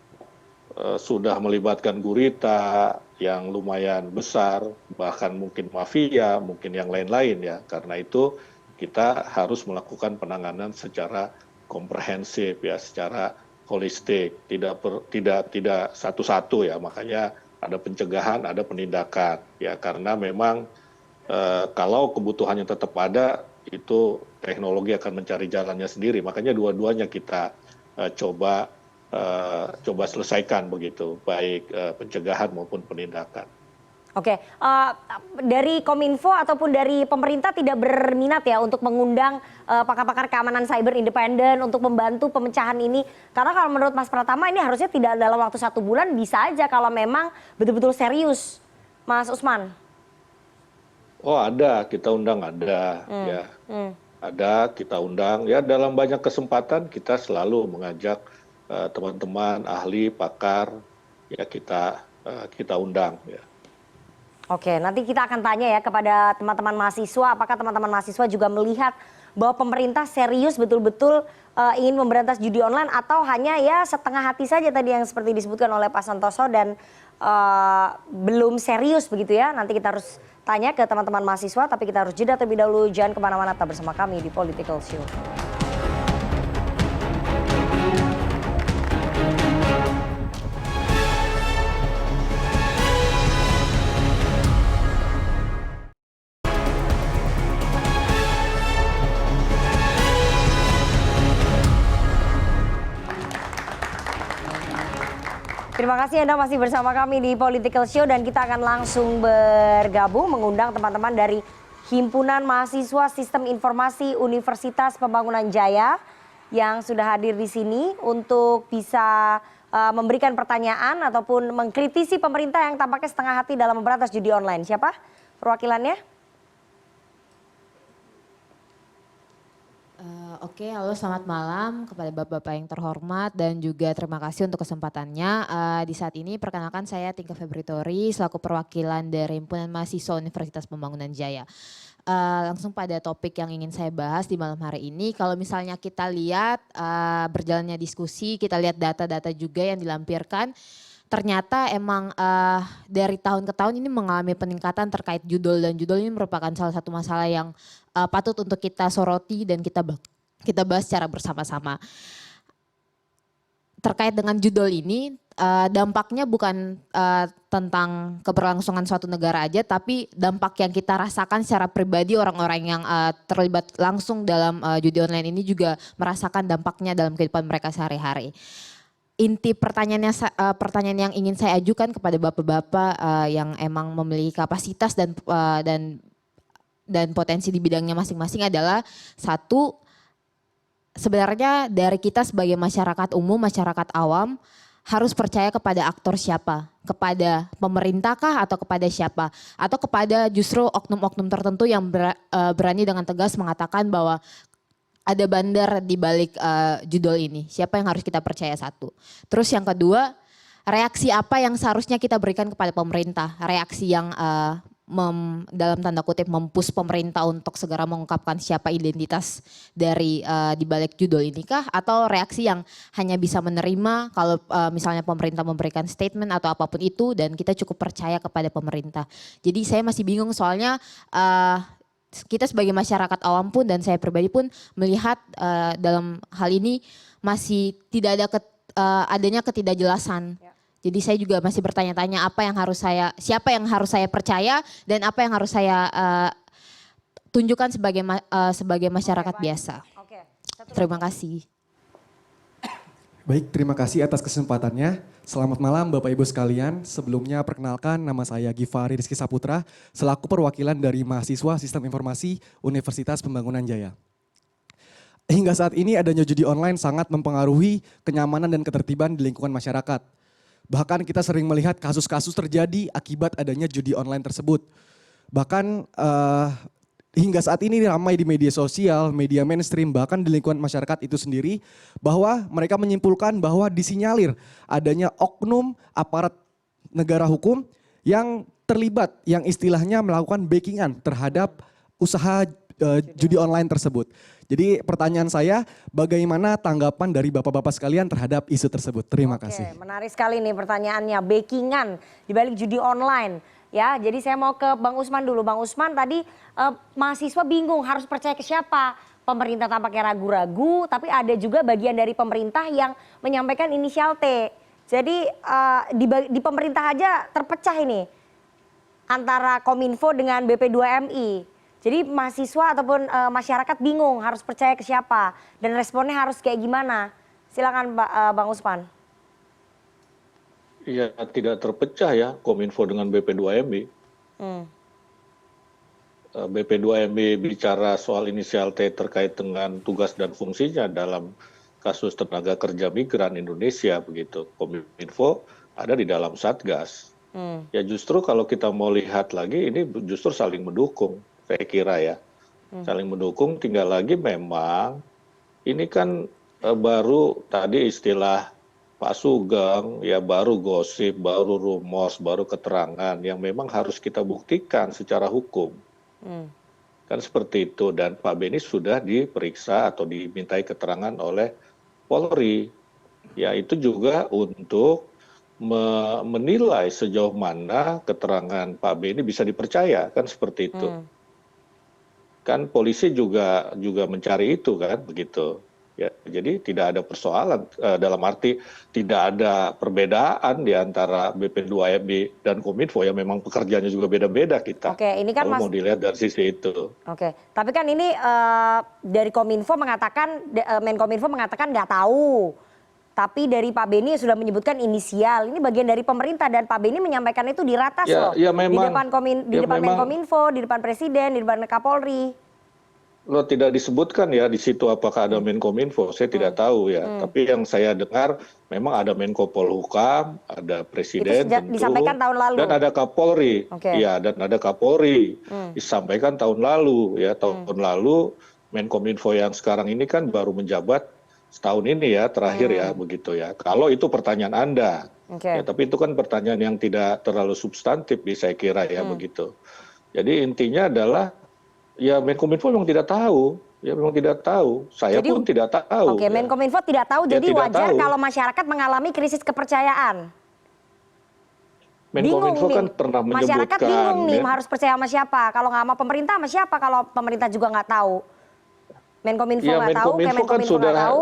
sudah melibatkan gurita yang lumayan besar, bahkan mungkin mafia, mungkin yang lain-lain ya. Karena itu kita harus melakukan penanganan secara komprehensif ya, secara holistik, tidak satu-satu ya. Makanya ada pencegahan, ada penindakan ya. Karena memang kalau kebutuhannya tetap ada, itu teknologi akan mencari jalannya sendiri. Makanya dua-duanya kita coba selesaikan begitu, baik pencegahan maupun penindakan. Oke, dari Kominfo ataupun dari pemerintah tidak berminat ya untuk mengundang pakar-pakar keamanan cyber independen untuk membantu pemecahan ini. Karena kalau menurut Mas Pratama ini harusnya tidak dalam waktu 1 bulan, bisa aja kalau memang betul-betul serius, Mas Usman. Oh ada, kita undang ada, ya. Ada, kita undang. Ya dalam banyak kesempatan kita selalu mengajak teman-teman ahli pakar ya kita undang ya. Oke, nanti kita akan tanya ya kepada teman-teman mahasiswa, apakah teman-teman mahasiswa juga melihat bahwa pemerintah serius betul-betul ingin memberantas judi online atau hanya ya setengah hati saja tadi yang seperti disebutkan oleh Pak Santoso dan belum serius begitu ya. Nanti kita harus tanya ke teman-teman mahasiswa, tapi kita harus jeda terlebih dahulu. Jangan kemana-mana, tetap bersama kami di Political Show. Terima kasih Anda masih bersama kami di Political Show dan kita akan langsung bergabung mengundang teman-teman dari Himpunan Mahasiswa Sistem Informasi Universitas Pembangunan Jaya yang sudah hadir di sini untuk bisa memberikan pertanyaan ataupun mengkritisi pemerintah yang tampaknya setengah hati dalam memberantas judi online. Siapa perwakilannya? Oke, halo selamat malam kepada Bapak-Bapak yang terhormat dan juga terima kasih untuk kesempatannya. Di saat ini perkenalkan saya Tingka Febritori selaku perwakilan dari Himpunan Mahasiswa Universitas Pembangunan Jaya. Langsung pada topik yang ingin saya bahas di malam hari ini. Kalau misalnya kita lihat berjalannya diskusi, kita lihat data-data juga yang dilampirkan. Ternyata emang dari tahun ke tahun ini mengalami peningkatan terkait judul dan judul ini merupakan salah satu masalah yang patut untuk kita soroti dan kita bahas secara bersama-sama. Terkait dengan judul ini dampaknya bukan tentang keberlangsungan suatu negara aja, tapi dampak yang kita rasakan secara pribadi orang-orang yang terlibat langsung dalam judi online ini juga merasakan dampaknya dalam kehidupan mereka sehari-hari. Inti pertanyaan yang ingin saya ajukan kepada bapak-bapak yang emang memiliki kapasitas dan potensi di bidangnya masing-masing adalah satu, sebenarnya dari kita sebagai masyarakat umum, masyarakat awam harus percaya kepada aktor siapa? Kepada pemerintah kah atau kepada siapa? Atau kepada justru oknum-oknum tertentu yang berani dengan tegas mengatakan bahwa ada bandar di balik judul ini. Siapa yang harus kita percaya satu. Terus yang kedua, reaksi apa yang seharusnya kita berikan kepada pemerintah? Reaksi yang dalam tanda kutip mempush pemerintah untuk segera mengungkapkan siapa identitas dari di balik judul ini kah? Atau reaksi yang hanya bisa menerima kalau misalnya pemerintah memberikan statement atau apapun itu dan kita cukup percaya kepada pemerintah. Jadi saya masih bingung soalnya kita sebagai masyarakat awam pun dan saya pribadi pun melihat dalam hal ini masih tidak ada adanya ketidakjelasan. Ya. Jadi saya juga masih bertanya-tanya siapa yang harus saya percaya dan apa yang harus saya tunjukkan sebagai masyarakat biasa. Oke. Terima kasih. Baik, terima kasih atas kesempatannya. Selamat malam Bapak Ibu sekalian. Sebelumnya perkenalkan nama saya Gifari Rizky Saputra selaku perwakilan dari mahasiswa Sistem Informasi Universitas Pembangunan Jaya. Hingga saat ini adanya judi online sangat mempengaruhi kenyamanan dan ketertiban di lingkungan masyarakat. Bahkan kita sering melihat kasus-kasus terjadi akibat adanya judi online tersebut. Bahkan hingga saat ini ramai di media sosial, media mainstream, bahkan di lingkungan masyarakat itu sendiri, bahwa mereka menyimpulkan bahwa disinyalir adanya oknum aparat negara hukum yang terlibat, yang istilahnya melakukan backingan terhadap usaha judi online tersebut. Jadi pertanyaan saya, bagaimana tanggapan dari bapak-bapak sekalian terhadap isu tersebut? Terima kasih. Menarik sekali nih pertanyaannya, backingan dibalik judi online. Ya, jadi saya mau ke Bang Usman dulu. Bang Usman tadi mahasiswa bingung harus percaya ke siapa. Pemerintah tampaknya ragu-ragu, tapi ada juga bagian dari pemerintah yang menyampaikan inisial T. Jadi di pemerintah aja terpecah ini antara Kominfo dengan BP2MI. Jadi mahasiswa ataupun masyarakat bingung harus percaya ke siapa dan responnya harus kayak gimana. Silakan Bang Usman. Ya tidak terpecah ya Kominfo dengan BP2MI. BP2MI bicara soal inisial T terkait dengan tugas dan fungsinya dalam kasus tenaga kerja migran Indonesia begitu. Kominfo ada di dalam Satgas. Ya justru kalau kita mau lihat lagi ini justru saling mendukung saya kira ya. Saling mendukung, tinggal lagi memang ini kan baru tadi istilah Pak Sugeng ya baru gosip, baru rumors, baru keterangan yang memang harus kita buktikan secara hukum. Kan seperti itu dan Pak Beni sudah diperiksa atau dimintai keterangan oleh Polri. Ya itu juga untuk menilai sejauh mana keterangan Pak Beni bisa dipercaya kan seperti itu. Kan polisi juga mencari itu kan begitu. Ya, jadi tidak ada persoalan dalam arti tidak ada perbedaan di antara BP2MI dan Kominfo ya memang pekerjaannya juga beda-beda kita. Oke, ini kan mau dilihat dari sisi itu. Oke, tapi kan ini dari Kominfo mengatakan Menkominfo mengatakan nggak tahu Tapi dari Pak Beni sudah menyebutkan inisial. Ini bagian dari pemerintah dan Pak Beni menyampaikan itu di ratas loh. Ya memang, di depan Menkominfo, di depan Presiden, di depan Kapolri. Lo tidak disebutkan ya di situ apakah ada Menkominfo, saya tidak tahu ya. Tapi yang saya dengar memang ada Menko Polhukam, ada Presiden Itu disampaikan tahun lalu. dan ada Kapolri. Ya, dan ada Kapolri. Disampaikan tahun lalu ya, tahun lalu Menkominfo yang sekarang ini kan baru menjabat setahun ini ya, terakhir ya begitu ya. Kalau itu pertanyaan Anda. Ya, tapi itu kan pertanyaan yang tidak terlalu substantif saya kira ya begitu. Jadi intinya adalah ya Menkominfo memang tidak tahu, ya memang tidak tahu. Saya pun tidak tahu. Oke, Menkominfo tidak tahu, jadi wajar kalau masyarakat mengalami krisis kepercayaan. Menkominfo kan pernah menyebutkan. Masyarakat bingung nih harus percaya sama siapa. Kalau nggak sama pemerintah sama siapa kalau pemerintah juga nggak tahu. Menkominfo nggak tahu, Kemenkominfo nggak tahu.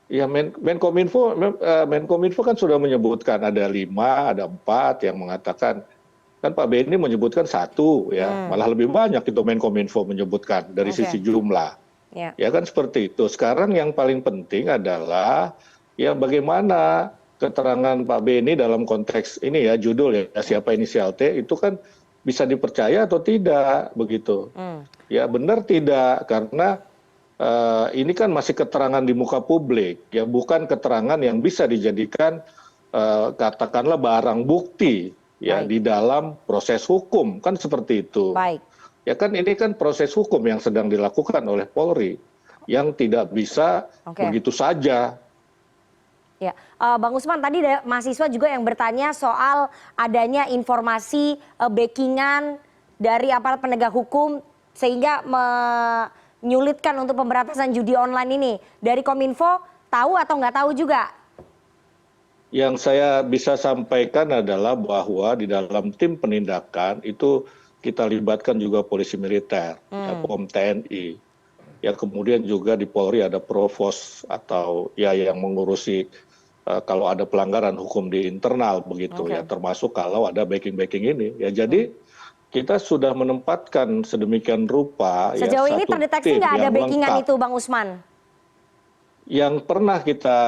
Ya Menkominfo kan sudah menyebutkan ada 5, ada 4 yang mengatakan. Kan Pak Beni menyebutkan 1 ya, malah lebih banyak itu Menkominfo menyebutkan dari sisi jumlah. Ya kan seperti itu. Sekarang yang paling penting adalah ya bagaimana keterangan Pak Beni dalam konteks ini ya judul ya siapa inisial T itu kan bisa dipercaya atau tidak begitu. Ya benar tidak karena ini kan masih keterangan di muka publik ya bukan keterangan yang bisa dijadikan katakanlah barang bukti. Ya di dalam proses hukum kan seperti itu. Ya kan ini kan proses hukum yang sedang dilakukan oleh Polri yang tidak bisa begitu saja. Ya, Bang Usman tadi ada mahasiswa juga yang bertanya soal adanya informasi backingan dari aparat penegak hukum sehingga menyulitkan untuk pemberantasan judi online ini. Dari Kominfo tahu atau nggak tahu juga? Yang saya bisa sampaikan adalah bahwa di dalam tim penindakan itu kita libatkan juga polisi militer, ya, POM TNI. Ya kemudian juga di Polri ada provos atau ya yang mengurusi kalau ada pelanggaran hukum di internal begitu ya termasuk kalau ada backing ini. Ya jadi kita sudah menempatkan sedemikian rupa. Sejauh ya, ini terdeteksi nggak ada backingan itu, Bang Usman? Yang pernah kita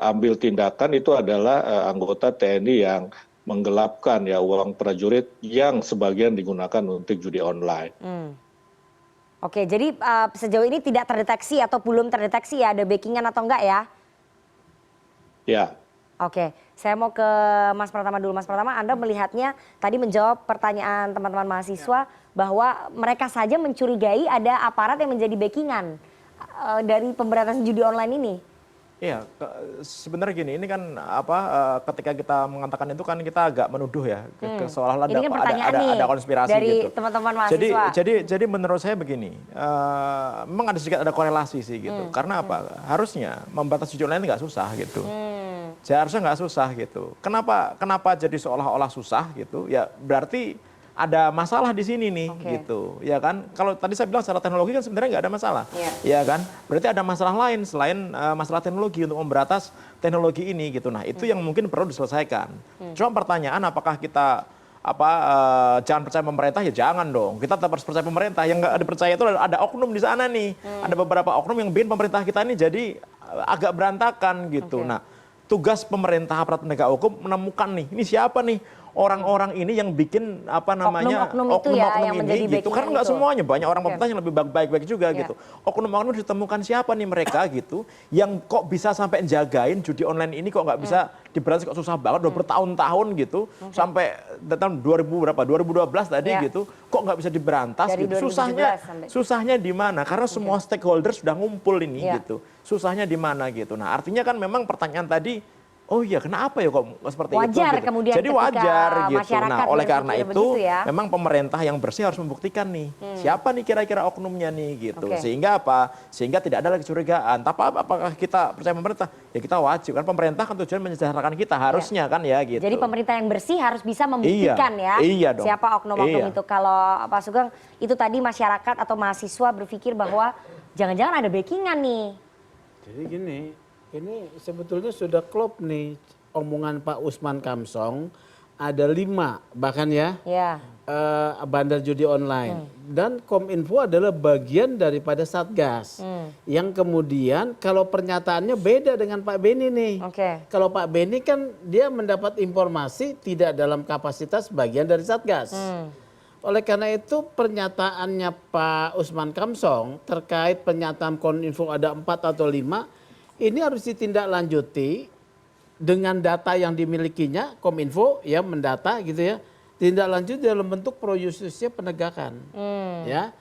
ambil tindakan itu adalah anggota TNI yang menggelapkan ya uang prajurit yang sebagian digunakan untuk judi online. Oke, jadi sejauh ini tidak terdeteksi atau belum terdeteksi ya ada backingan atau enggak ya? Ya. Oke, saya mau ke Mas Pratama dulu. Mas Pratama, Anda melihatnya tadi menjawab pertanyaan teman-teman mahasiswa bahwa mereka saja mencurigai ada aparat yang menjadi backingan dari pemberantasan judi online ini. Iya, sebenarnya gini, ini kan ketika kita mengatakan itu kan kita agak menuduh ya, seolah-olah ada konspirasi dari gitu. Teman-teman mahasiswa. Jadi menurut saya begini, memang ada sedikit ada korelasi sih gitu. Karena apa? Harusnya membatasi judi online nggak susah gitu. Seharusnya nggak susah gitu. Kenapa jadi seolah-olah susah gitu? Ya berarti ada masalah di sini nih gitu, ya kan? Kalau tadi saya bilang secara teknologi kan sebenarnya nggak ada masalah, ya kan? Berarti ada masalah lain selain masalah teknologi untuk memberantas teknologi ini gitu. Nah itu yang mungkin perlu diselesaikan. Cuma pertanyaan apakah kita jangan percaya pemerintah ya jangan dong. Kita tetap harus percaya pemerintah. Yang nggak dipercaya itu ada oknum di sana nih. Ada beberapa oknum yang bikin pemerintah kita ini jadi agak berantakan gitu. Nah tugas pemerintah aparat penegak hukum menemukan nih ini siapa nih orang-orang ini yang bikin oknum-oknum ini gitu. Karena nggak semuanya, banyak orang pemerintah yang lebih baik-baik juga gitu. Oknum-oknum ditemukan siapa nih mereka gitu, yang kok bisa sampai jagain judi online ini kok nggak bisa diberantas, kok susah banget, udah bertahun-tahun gitu, sampai tahun 2012 tadi gitu, kok nggak bisa diberantas gitu. Susahnya di mana? Karena semua stakeholder sudah ngumpul ini gitu. Susahnya di mana gitu. Nah artinya kan memang pertanyaan tadi, oh iya, kenapa ya kok seperti itu? Wajar gitu. Kemudian jadi wajar gitu. Nah, oleh karena itu memang pemerintah yang bersih harus membuktikan nih siapa nih kira-kira oknumnya nih gitu. Sehingga apa? Sehingga tidak ada lagi kecurigaan. Tapi apakah kita percaya pemerintah? Ya kita wajib kan, pemerintah kan tujuan mensejahterakan kita harusnya kan ya gitu. Jadi pemerintah yang bersih harus bisa membuktikan siapa oknum-oknum itu. Kalau Pak Sugeng itu tadi masyarakat atau mahasiswa berpikir bahwa jangan-jangan ada backingan nih. Jadi gini, ini sebetulnya sudah klop nih omongan Pak Usman Kamsong, ada 5 bahkan ya. bandar judi online. Dan Kominfo adalah bagian daripada Satgas. Yang kemudian kalau pernyataannya beda dengan Pak Beni nih. Kalau Pak Beni kan dia mendapat informasi tidak dalam kapasitas bagian dari Satgas. Oleh karena itu pernyataannya Pak Usman Kamsong terkait pernyataan Kominfo ada 4 atau 5, ini harus ditindaklanjuti dengan data yang dimilikinya. Kominfo ya mendata gitu ya, tindak lanjut dalam bentuk pro justisnya penegakan. Ya.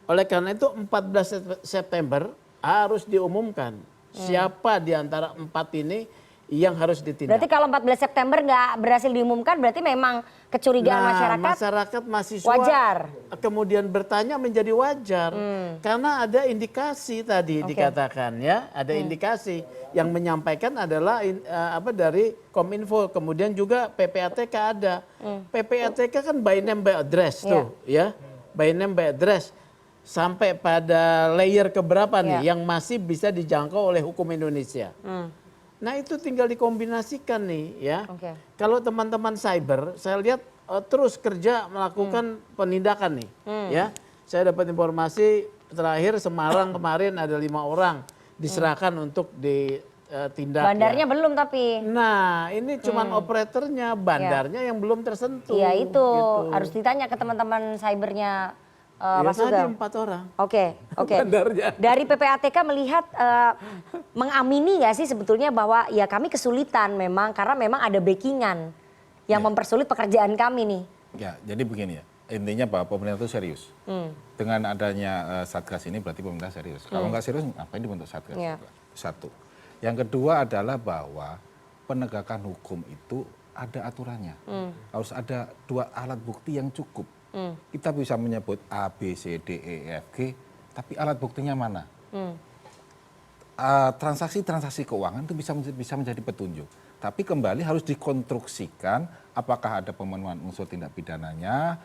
Oleh karena itu 14 September harus diumumkan siapa di antara 4 ini yang harus ditindak. Berarti kalau 14 September nggak berhasil diumumkan, berarti memang kecurigaan masyarakat mahasiswa wajar. Kemudian bertanya menjadi wajar karena ada indikasi tadi dikatakan ya, ada indikasi yang menyampaikan adalah dari Kominfo, kemudian juga PPATK ada. PPATK kan by name by address tuh ya, by name by address sampai pada layer keberapa nih yang masih bisa dijangkau oleh hukum Indonesia. Nah itu tinggal dikombinasikan nih ya. Kalau teman-teman cyber, saya lihat terus kerja melakukan penindakan nih. Ya, saya dapat informasi terakhir Semarang kemarin ada 5 orang diserahkan untuk ditindak. Bandarnya belum tapi. Nah ini cuman operatornya, bandarnya yang belum tersentuh. Iya itu harus ditanya ke teman-teman cybernya. Mas Sugeng. 4 orang. Oke. Dari PPATK melihat mengamini nggak sih sebetulnya bahwa ya kami kesulitan memang karena memang ada backingan yang mempersulit pekerjaan kami nih. Ya, jadi begini ya. Intinya bahwa pemerintah itu serius. Dengan adanya Satgas ini berarti pemerintah serius. Kalau nggak serius, ngapain dibentuk Satgas? Satu. Yang kedua adalah bahwa penegakan hukum itu ada aturannya. Harus ada 2 alat bukti yang cukup. Kita bisa menyebut A, B, C, D, E, F, G, tapi alat buktinya mana? Transaksi-transaksi keuangan itu bisa menjadi petunjuk. Tapi kembali harus dikonstruksikan apakah ada pemenuhan unsur tindak pidananya,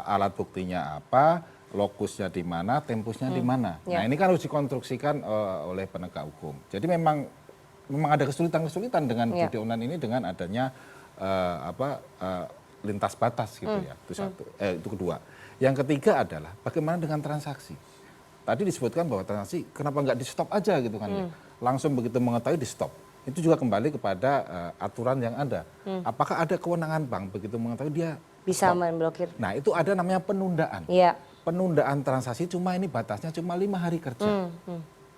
alat buktinya apa, lokusnya di mana, tempusnya di mana. Nah ini kan harus dikonstruksikan oleh penegak hukum. Jadi memang ada kesulitan-kesulitan dengan judi online ini dengan adanya lintas batas gitu ya. Itu kedua. Yang ketiga adalah bagaimana dengan transaksi. Tadi disebutkan bahwa transaksi kenapa nggak di stop aja gitu kan ya. Langsung begitu mengetahui di stop. Itu juga kembali kepada aturan yang ada. Apakah ada kewenangan bank begitu mengetahui dia bisa memblokir. Nah, itu ada namanya penundaan. Penundaan transaksi cuma ini batasnya cuma 5 hari kerja.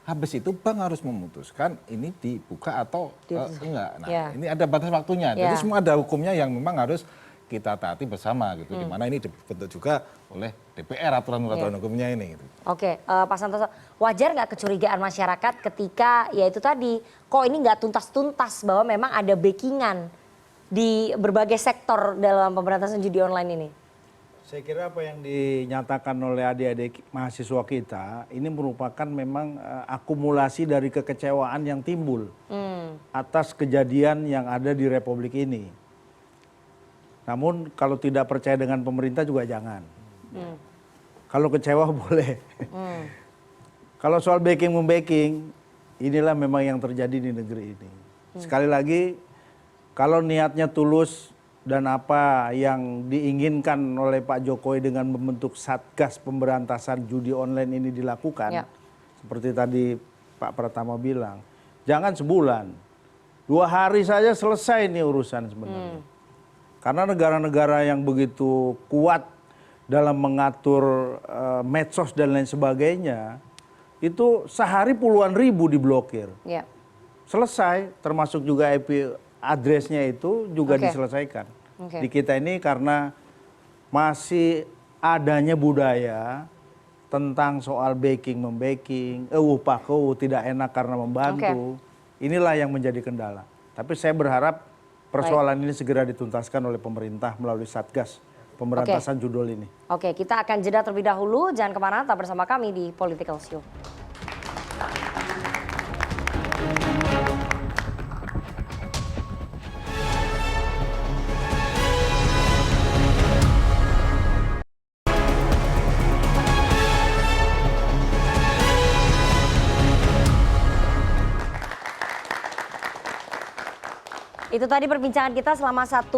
Habis itu bank harus memutuskan ini dibuka atau enggak. Nah, ini ada batas waktunya. Jadi semua ada hukumnya yang memang harus kita taati bersama gitu. Di mana ini dibentuk juga oleh DPR aturan-aturan hukumnya ini. Gitu. Oke, Pak Santoso, wajar nggak kecurigaan masyarakat ketika ya itu tadi kok ini nggak tuntas-tuntas bahwa memang ada backingan di berbagai sektor dalam pemberantasan judi online ini? Saya kira apa yang dinyatakan oleh adik-adik mahasiswa kita ini merupakan memang akumulasi dari kekecewaan yang timbul atas kejadian yang ada di Republik ini. Namun kalau tidak percaya dengan pemerintah juga jangan. Kalau kecewa boleh. Kalau soal backing-membacking, inilah memang yang terjadi di negeri ini. Sekali lagi, kalau niatnya tulus dan apa yang diinginkan oleh Pak Jokowi dengan membentuk Satgas Pemberantasan Judi Online ini dilakukan, seperti tadi Pak Pratama bilang, jangan sebulan, 2 hari saja selesai ini urusan sebenarnya. Karena negara-negara yang begitu kuat dalam mengatur medsos dan lain sebagainya, itu sehari puluhan ribu diblokir. Selesai, termasuk juga IP address-nya itu juga diselesaikan. Di kita ini karena masih adanya budaya tentang soal backing-membacking, tidak enak karena membantu. Inilah yang menjadi kendala. Tapi saya berharap persoalan ini segera dituntaskan oleh pemerintah melalui Satgas Pemberantasan Judul ini. Oke, kita akan jeda terlebih dahulu. Jangan kemana, tetap bersama kami di Political Show. Itu tadi perbincangan kita selama 1,5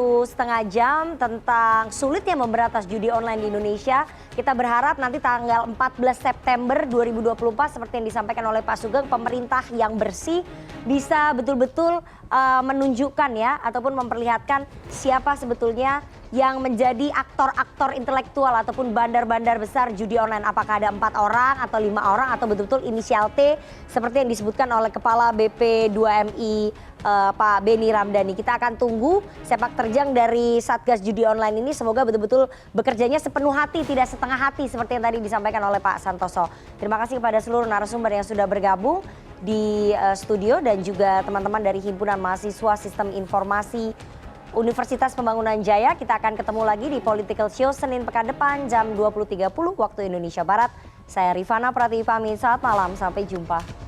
jam tentang sulitnya memberantas judi online di Indonesia. Kita berharap nanti tanggal 14 September 2024 seperti yang disampaikan oleh Pak Sugeng, pemerintah yang bersih bisa betul-betul menunjukkan ya ataupun memperlihatkan siapa sebetulnya yang menjadi aktor-aktor intelektual ataupun bandar-bandar besar judi online. Apakah ada 4 orang atau 5 orang atau betul-betul inisial T seperti yang disebutkan oleh Kepala BP2MI Pak Benny Ramdhani. Kita akan tunggu sepak terjang dari Satgas Judi Online ini. Semoga betul-betul bekerjanya sepenuh hati, tidak setengah hati seperti yang tadi disampaikan oleh Pak Santoso. Terima kasih kepada seluruh narasumber yang sudah bergabung di studio dan juga teman-teman dari Himpunan Mahasiswa Sistem Informasi Universitas Pembangunan Jaya. Kita akan ketemu lagi di Political Show Senin pekan depan jam 20.30 waktu Indonesia Barat. Saya Rifana Pratiwi pamit, selamat malam, sampai jumpa.